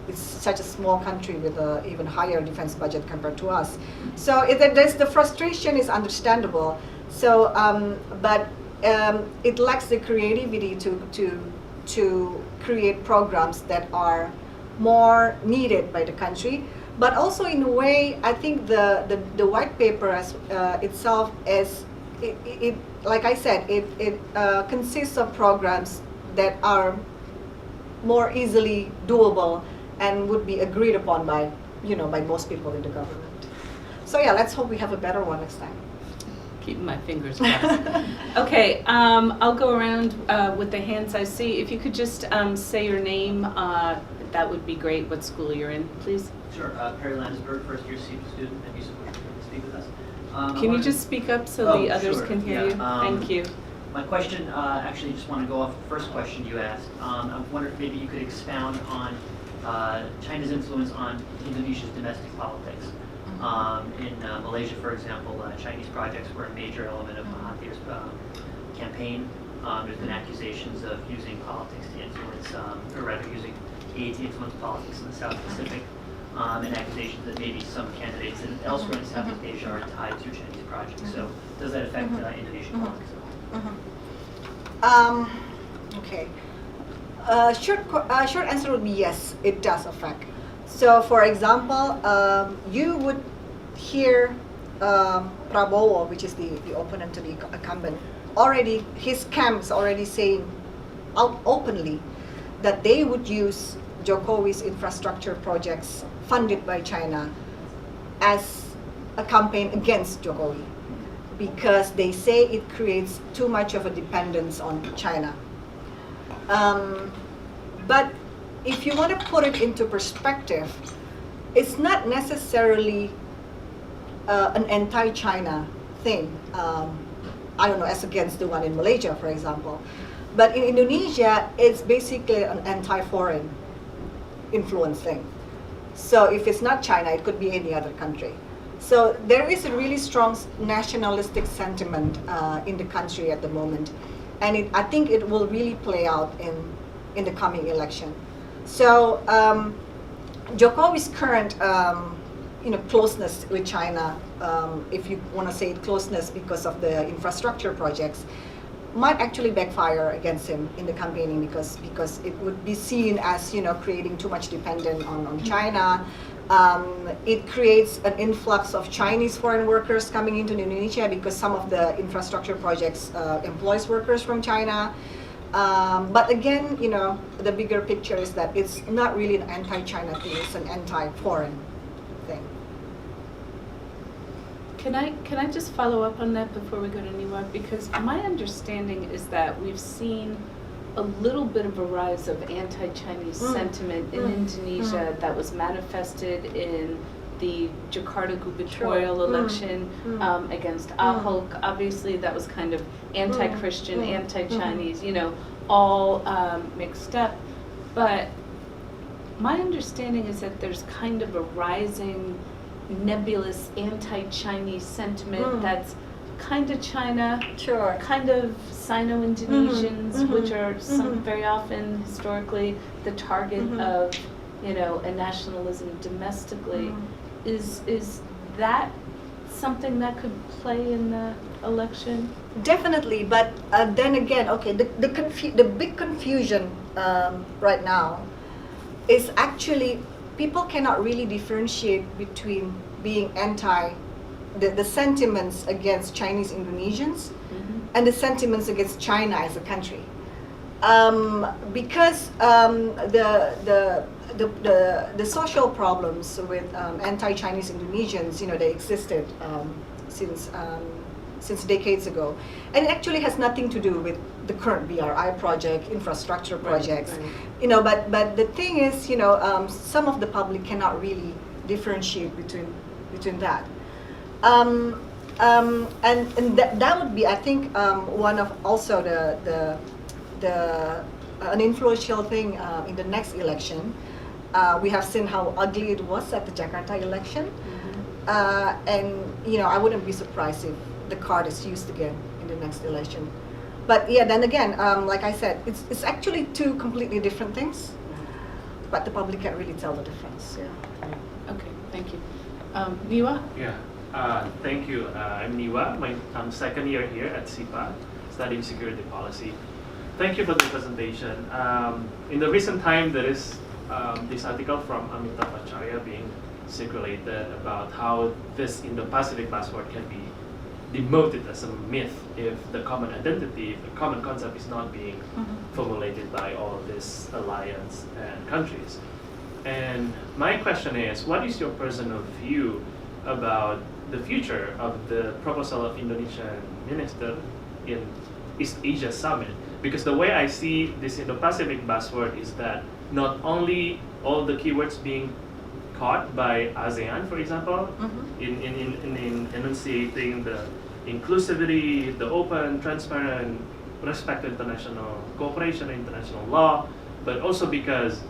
it's such a small country with an even higher defense budget compared to us. So the frustration is understandable. So, but it lacks the creativity to create programs that are more needed by the country. But also, in a way, I think the white paper itself is, like I said, it consists of programs that are more easily doable and would be agreed upon by most people in the government. So yeah, let's hope we have a better one next time. Keeping my fingers crossed. Okay, I'll go around with the hands I see. If you could just say your name, that would be great. What school you're in, please? Sure. Perry Landesberg, first year student at UC to speak with us. Can you just speak up so the others can hear you? Thank you. My question, actually, just want to go off the first question you asked. I wonder if maybe you could expound on China's influence on Indonesia's domestic politics. In Malaysia, for example, Chinese projects were a major element of Mahathir's campaign. There's been accusations of using politics to influence, or rather using aid to influence politics in the South Pacific, and accusations that maybe some candidates elsewhere in Southeast Asia are tied to Chinese projects. So does that affect Indonesian politics at all? Okay. Short answer would be yes, it does affect. So, for example, you would hear Prabowo, which is the opponent to the incumbent, already, his camp is already saying out openly that they would use Jokowi's infrastructure projects funded by China as a campaign against Jokowi, because they say it creates too much of a dependence on China. But if you want to put it into perspective, it's not necessarily an anti-China thing. I don't know, as against the one in Malaysia, for example. But in Indonesia, it's basically an anti-foreign influence thing. So if it's not China, it could be any other country. So there is a really strong nationalistic sentiment in the country at the moment. And I think it will really play out in the coming election. So Jokowi's current closeness with China, if you want to say closeness because of the infrastructure projects, might actually backfire against him in the campaigning, because it would be seen as creating too much dependence on China. It creates an influx of Chinese foreign workers coming into Indonesia, because some of the infrastructure projects employs workers from China. But again, the bigger picture is that it's not really an anti-China thing; it's an anti-foreign thing. Can I just follow up on that before we go to Niwa? Because my understanding is that we've seen a little bit of a rise of anti-Chinese sentiment in Indonesia that was manifested in the Jakarta gubernatorial election against Ahok. Obviously, that was kind of anti-Christian, anti-Chinese, all mixed up. But my understanding is that there's kind of a rising nebulous anti-Chinese sentiment that's kind of China, Sure. kind of Sino-Indonesians, which are very often historically the target of, a nationalism domestically. Is that something that could play in the election? Definitely, but then again, okay, the big confusion right now is actually people cannot really differentiate between being the sentiments against Chinese Indonesians and the sentiments against China as a country, because the social problems with anti-Chinese Indonesians, they existed since decades ago, and it actually has nothing to do with the current BRI project, infrastructure projects, Right. But the thing is, some of the public cannot really differentiate between that. And that would be, I think, one of also an influential thing in the next election. We have seen how ugly it was at the Jakarta election, and I wouldn't be surprised if the card is used again in the next election. But yeah, then again, like I said, it's actually two completely different things, but the public can't really tell the difference. Yeah. Okay, thank you. Niwa? Yeah, thank you. I'm Niwa. I'm second year here at SIPA, studying security policy. Thank you for the presentation. In the recent time, there is this article from Amitabh Acharya being circulated about how this Indo-Pacific buzzword can be demoted as a myth if the common identity, if the common concept is not being formulated by all of this alliance and countries. And my question is, what is your personal view about the future of the proposal of Indonesian minister in East Asia Summit? Because the way I see this Indo-Pacific buzzword is that not only all the keywords being caught by ASEAN, for example, in enunciating the inclusivity, the open, transparent, respect to international cooperation, international law, but also because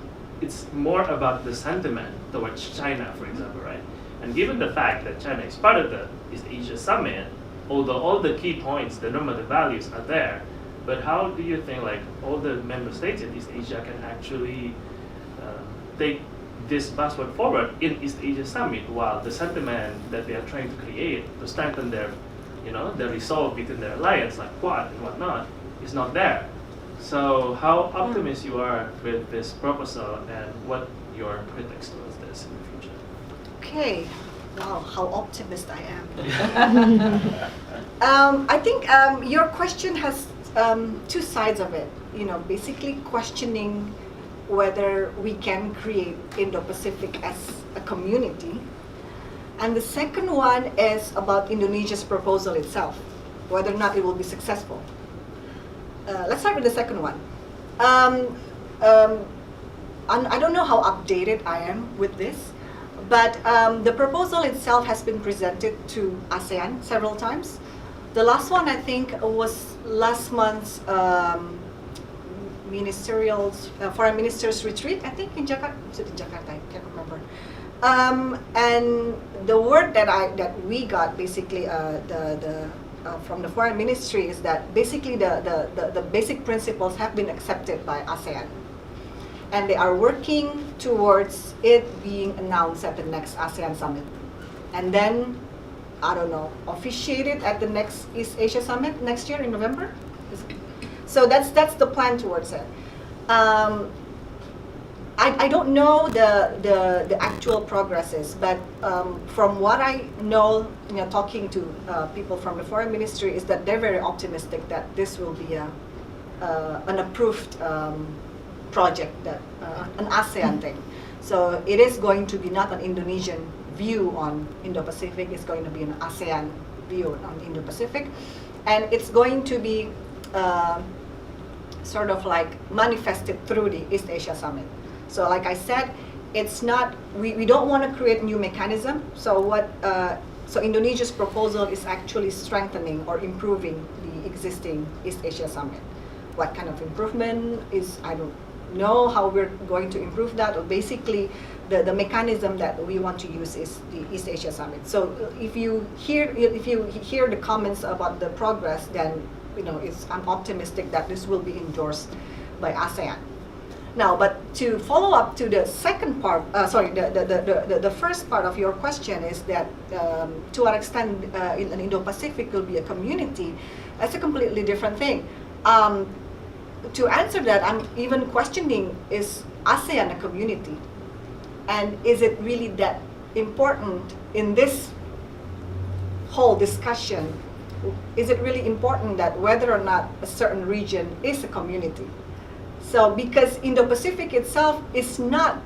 it's more about the sentiment towards China, for example, right? And given the fact that China is part of the East Asia Summit, although all the key points, the normative values are there, but how do you think like all the member states in East Asia can actually take this buzzword forward in East Asia Summit, while the sentiment that they are trying to create to strengthen their, their resolve between their alliance, like Quad and whatnot, is not there? So how optimistic you are with this proposal, and what your pretext towards this in the future? Okay. Wow, how optimist I am. I think your question has two sides of it. Basically questioning whether we can create Indo-Pacific as a community. And the second one is about Indonesia's proposal itself, whether or not it will be successful. Let's start with the second one. I don't know how updated I am with this, but the proposal itself has been presented to ASEAN several times. The last one, I think, was last month's foreign ministers retreat, I think in Jakarta. Was it in Jakarta? I can't remember. And the word that we got basically from the foreign ministry is that basically the basic principles have been accepted by ASEAN, and they are working towards it being announced at the next ASEAN summit, and then I don't know, officiated at the next East Asia summit next year in November. So that's the plan towards it. I don't know the actual progresses, but from what I know, talking to people from the foreign ministry, is that they're very optimistic that this will be an approved project, that an ASEAN thing. So it is going to be not an Indonesian view on Indo-Pacific, it's going to be an ASEAN view on Indo-Pacific, and it's going to be sort of like manifested through the East Asia Summit. So like I said, it's not, we don't want to create new mechanism. So so Indonesia's proposal is actually strengthening or improving the existing East Asia Summit. What kind of improvement is, I don't know how we're going to improve that, or basically the mechanism that we want to use is the East Asia Summit. So if you hear the comments about the progress, then I'm optimistic that this will be endorsed by ASEAN. Now, but to follow up to the second part, the first part of your question is that to what extent an Indo-Pacific will be a community. That's a completely different thing. To answer that, I'm even questioning, is ASEAN a community? And is it really that important in this whole discussion? Is it really important that whether or not a certain region is a community? So because Indo-Pacific itself is not,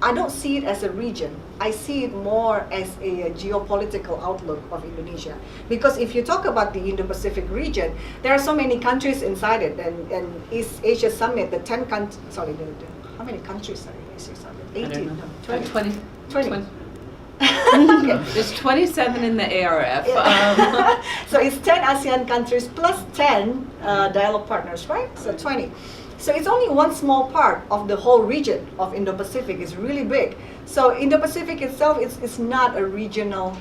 I don't see it as a region. I see it more as a geopolitical outlook of Indonesia. Because if you talk about the Indo-Pacific region, there are so many countries inside it. And East Asia Summit, the 10 countries, how many countries are in East Asia Summit? 18? No, 20. 20. Okay. There's 27 in the ARF. So it's 10 ASEAN countries plus 10 dialogue partners, right? So 20. So it's only one small part of the whole region of Indo-Pacific. It's really big. So Indo-Pacific itself is not a regional,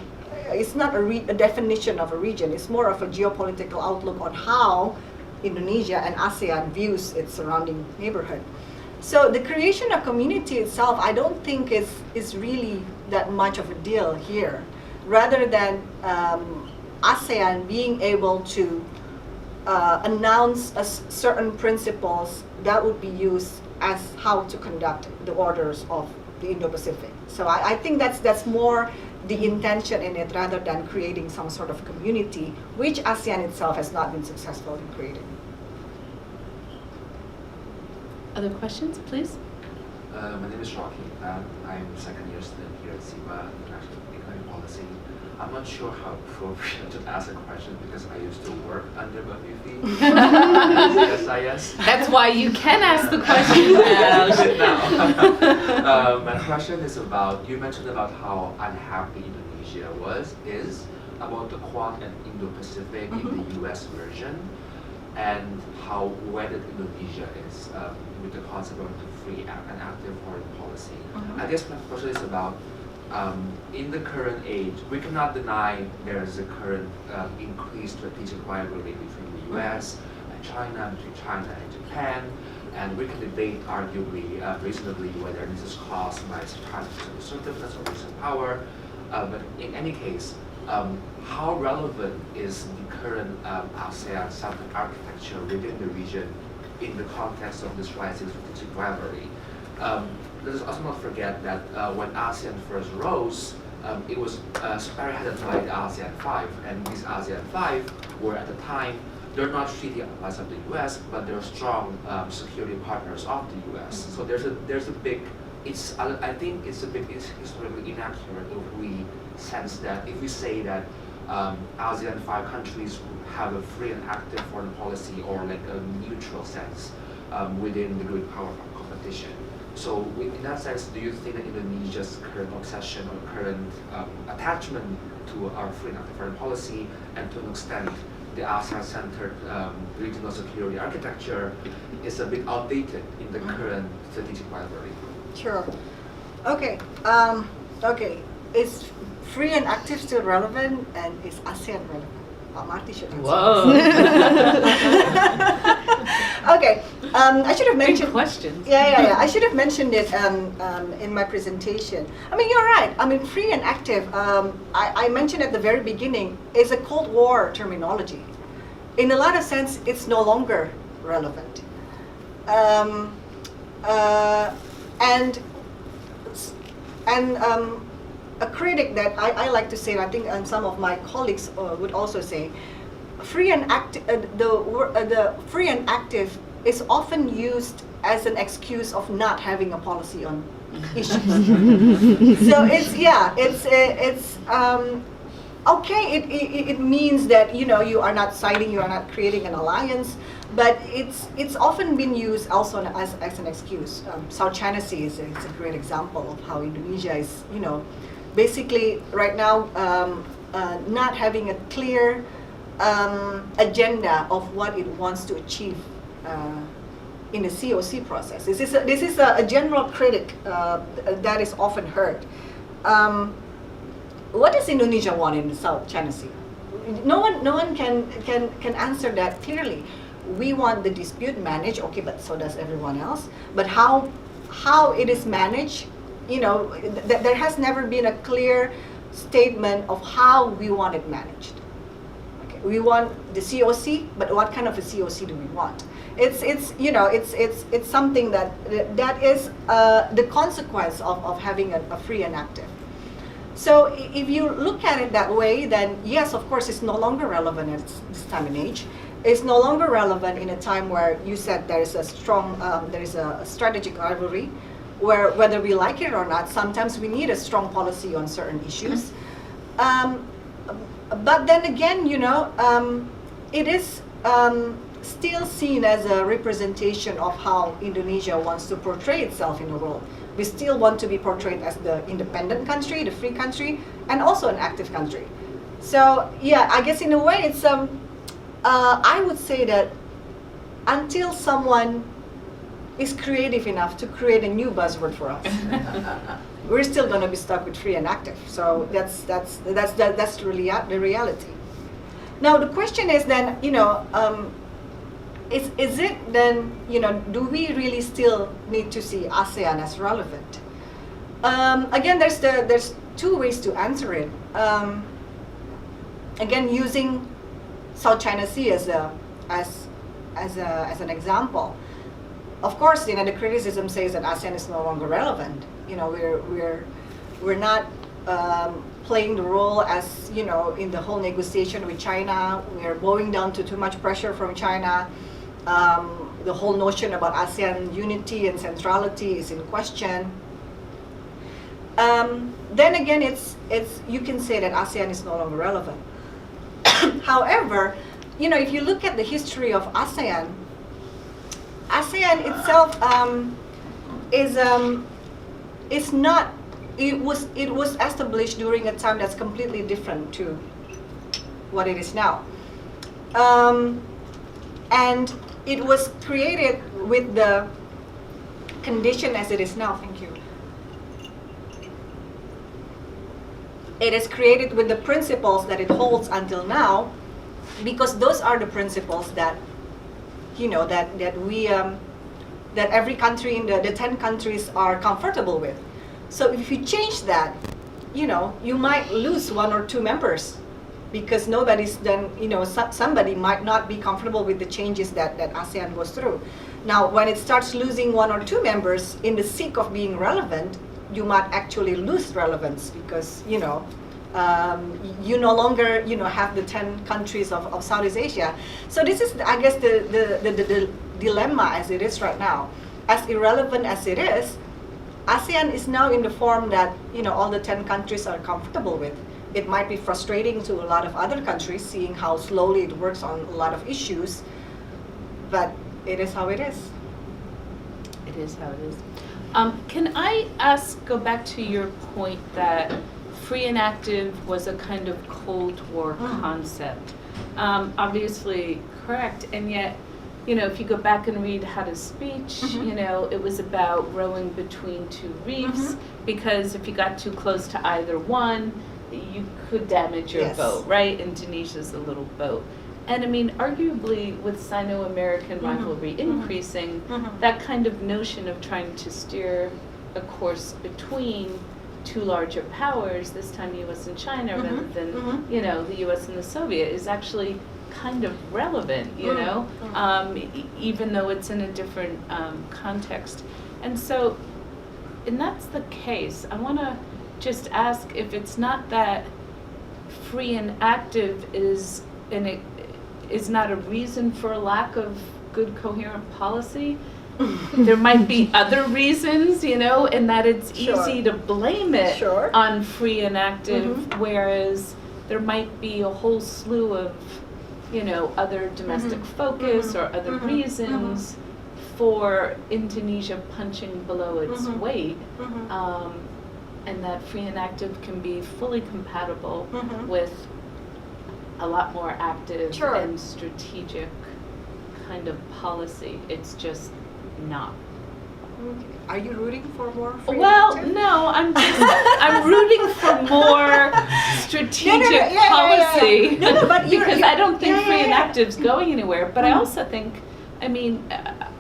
it's not a definition of a region. It's more of a geopolitical outlook on how Indonesia and ASEAN views its surrounding neighborhood. So the creation of community itself, I don't think is really that much of a deal here. Rather than ASEAN being able to announce certain principles that would be used as how to conduct the orders of the Indo-Pacific. So I think that's more the intention in it, rather than creating some sort of community, which ASEAN itself has not been successful in creating. Other questions, please? My name is Rocky. I'm second-year student here at CIPA, International Economic Policy. I'm not sure how appropriate to ask a question because I used to work under Bafifi CSIS. That's why you can ask the question now. My question is about, you mentioned about how unhappy Indonesia is about the Quad and Indo-Pacific in the US version, and how wedded Indonesia is with the concept of free and active foreign policy. I guess my question is about in the current age, we cannot deny there is a current increased strategic rivalry between the US and China, between China and Japan, and we can debate arguably, reasonably, whether this is caused by China's assertiveness or recent power. But in any case, how relevant is the current ASEAN Southern architecture within the region in the context of this rising strategic rivalry? Let us also not forget that when ASEAN first rose, it was spearheaded by the ASEAN 5, and these ASEAN 5 were at the time, they're not treaty allies of the US, but they're strong security partners of the US. So there's a big, I think it's historically inaccurate if we sense that, if we say that ASEAN 5 countries have a free and active foreign policy or like a neutral sense within the great power competition. So in that sense, do you think that Indonesia's current obsession or current attachment to our free and active foreign policy, and to an extent the ASEAN-centered regional security architecture, is a bit outdated in the current strategic rivalry? Sure. Okay. Okay. Is free and active still relevant, and is ASEAN relevant? Marty should answer. Whoa. Okay. I should have mentioned. Big questions. Yeah. I should have mentioned it in my presentation. I mean, you're right. I mean, free and active. I mentioned at the very beginning is a Cold War terminology. In a lot of sense, it's no longer relevant. A critic that I like to say, and I think some of my colleagues would also say, free and active. The free and active is often used as an excuse of not having a policy on issues. So it's okay. It means that you are not siding, you are not creating an alliance, but it's often been used also as an excuse. South China Sea is a great example of how Indonesia is basically right now not having a clear agenda of what it wants to achieve in the COC process. This is a general critic that is often heard. What does Indonesia want in the South China Sea? No one can answer that clearly. We want the dispute managed, okay, but so does everyone else. But how it is managed, there has never been a clear statement of how we want it managed. Okay, we want the COC, but what kind of a COC do we want? It's something that is the consequence of having a free and active. So if you look at it that way, then yes, of course, it's no longer relevant at this time and age. It's no longer relevant in a time where you said there is a strong, there is a strategic rivalry, where whether we like it or not, sometimes we need a strong policy on certain issues. But then again, it is still seen as a representation of how Indonesia wants to portray itself in the world. We still want to be portrayed as the independent country, the free country, and also an active country. So yeah, I guess in a way it's I would say that until someone is creative enough to create a new buzzword for us, we're still going to be stuck with free and active. So that's really the reality. Now the question is then, is it then, do we really still need to see ASEAN as relevant? Again, there's two ways to answer it. Again, using South China Sea as an example. Of course, the criticism says that ASEAN is no longer relevant. We're not playing the role as in the whole negotiation with China. We're bowing down to too much pressure from China. The whole notion about ASEAN unity and centrality is in question. Then again, it's you can say that ASEAN is no longer relevant. However, if you look at the history of ASEAN itself is not. It was established during a time that's completely different to what it is now, and it was created with the condition as it is now. Thank you. it is created with the principles that it holds until now, because those are the principles that, that every country in the 10 countries are comfortable with. So if you change that, you might lose 1 or 2 members, because nobody's then, somebody might not be comfortable with the changes that ASEAN goes through. Now, when it starts losing 1 or 2 members in the sake of being relevant, you might actually lose relevance, because, you no longer, have the 10 countries of Southeast Asia. So this is, I guess, the dilemma as it is right now. As irrelevant as it is, ASEAN is now in the form that, all the 10 countries are comfortable with. It might be frustrating to a lot of other countries, seeing how slowly it works on a lot of issues, but it is how it is. It is how it is. Can I go back to your point that free and active was a kind of Cold War concept? Obviously correct, and yet, if you go back and read Hada's speech, it was about rowing between 2 reefs, because if you got too close to either one, you could damage your boat, right? Indonesia's a little boat. And I mean, arguably, with Sino-American rivalry increasing, that kind of notion of trying to steer a course between 2 larger powers, this time U.S. and China, rather than, the U.S. and the Soviet, is actually kind of relevant, even though it's in a different context. And so, and that's the case. I want to just ask if it's not that free and active is not a reason for a lack of good coherent policy. There might be other reasons, and that it's easy to blame it on free and active, whereas there might be a whole slew of, other domestic focus or other reasons for Indonesia punching below its weight. And that free and active can be fully compatible with a lot more active and strategic kind of policy. It's just not. Are you rooting for more free Well, and active? no, I'm rooting for more strategic policy. No, but because I don't think free and yeah. active's going anywhere. But I also think,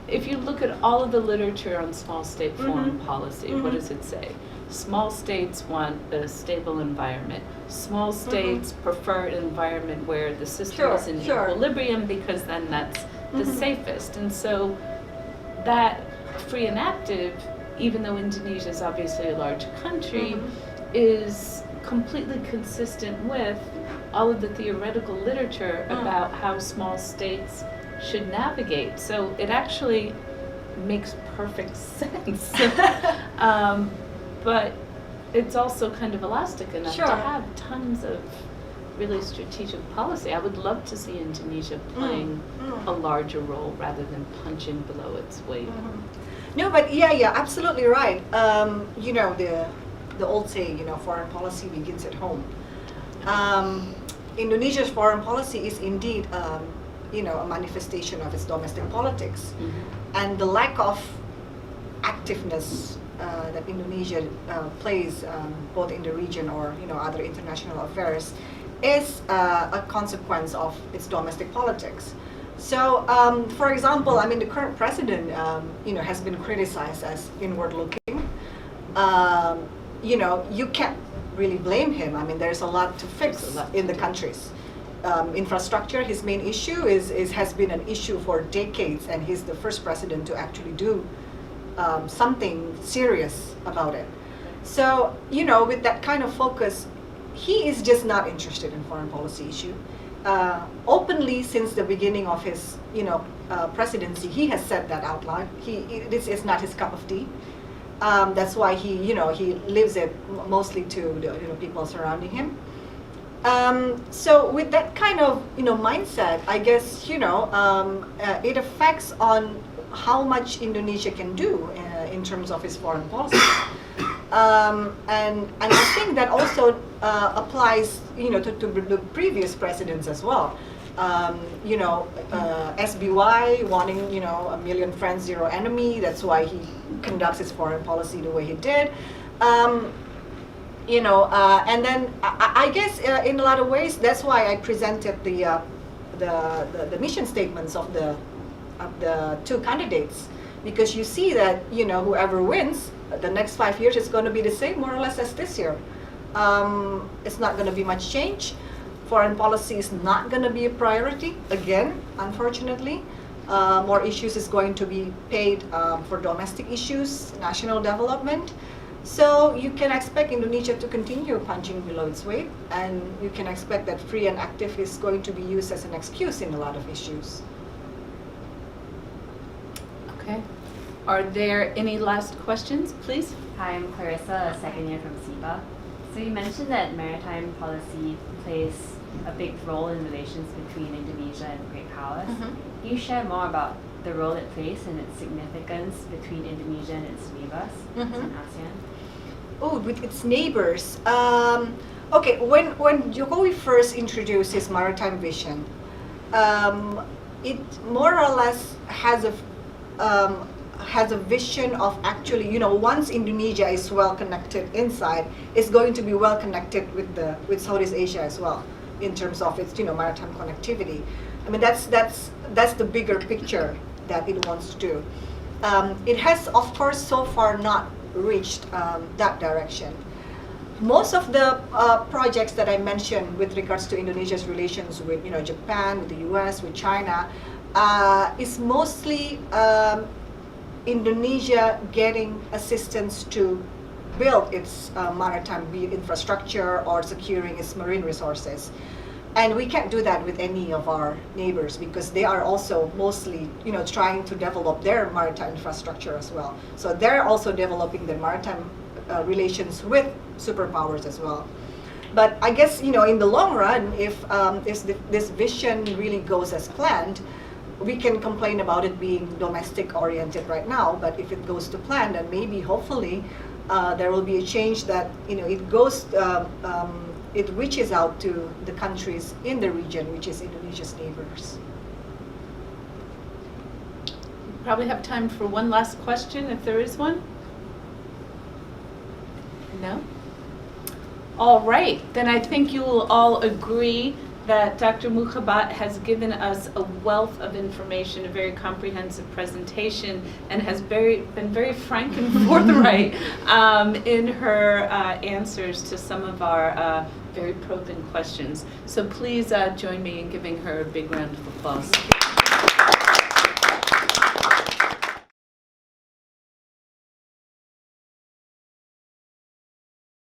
if you look at all of the literature on small state foreign policy, what does it say? Small states want a stable environment. Small states prefer an environment where the system is in equilibrium, because then that's the safest. And so that free and active, even though Indonesia is obviously a large country, is completely consistent with all of the theoretical literature about how small states should navigate. So it actually makes perfect sense. But it's also kind of elastic enough to have tons of really strategic policy. I would love to see Indonesia playing a larger role rather than punching below its weight. No, but absolutely right. The old saying, foreign policy begins at home. Indonesia's foreign policy is indeed, a manifestation of its domestic politics, and the lack of activeness that Indonesia plays both in the region or other international affairs is a consequence of its domestic politics. So, for example, the current president, has been criticized as inward-looking. You can't really blame him. There's a lot to fix in the countries. Infrastructure, his main issue has been an issue for decades, and he's the first president to actually do something serious about it. So, with that kind of focus, he is just not interested in foreign policy issue. Openly, since the beginning of his, presidency, he has said that out loud. This is not his cup of tea. That's why he lives it mostly to the people surrounding him. So with that kind of mindset, I guess it affects on how much Indonesia can do in terms of its foreign policy. And I think that also applies to the previous presidents as well. SBY wanting a million friends, zero enemy. That's why he conducts his foreign policy the way he did. And then I guess in a lot of ways that's why I presented the mission statements of the two candidates, because you see that whoever wins, the next 5 years is going to be the same more or less as this year. It's not going to be much change. Foreign policy is not going to be a priority again, unfortunately. More issues is going to be paid for domestic issues, national development. So you can expect Indonesia to continue punching below its weight, and you can expect that free and active is going to be used as an excuse in a lot of issues. Okay. Are there any last questions, please? Hi, I'm Clarissa, a second year from SIPA. So you mentioned that maritime policy plays a big role in relations between Indonesia and great powers. Mhm. Can you share more about the role it plays and its significance between Indonesia and its neighbors Mhm. in ASEAN? Oh, with its neighbors. Okay, when Jokowi first introduced his Maritime Vision, it more or less has a vision of actually, once Indonesia is well connected inside, it's going to be well connected with Southeast Asia as well, in terms of its maritime connectivity. I mean that's the bigger picture that it wants to do. It has, of course, so far not reached that direction. Most of the projects that I mentioned with regards to Indonesia's relations with Japan, with the US, with China, is mostly Indonesia getting assistance to build its maritime infrastructure or securing its marine resources. And we can't do that with any of our neighbors because they are also mostly, trying to develop their maritime infrastructure as well. So they're also developing their maritime relations with superpowers as well. But I guess, in the long run, if this vision really goes as planned, we can complain about it being domestic oriented right now. But if it goes to plan, then maybe, hopefully, there will be a change that, it reaches out to the countries in the region, which is Indonesia's neighbors. Probably have time for one last question, if there is one. No? All right, then I think you will all agree that Dr. Muhibat has given us a wealth of information, a very comprehensive presentation, and has been very frank and forthright in her answers to some of our very probing questions. So please join me in giving her a big round of applause.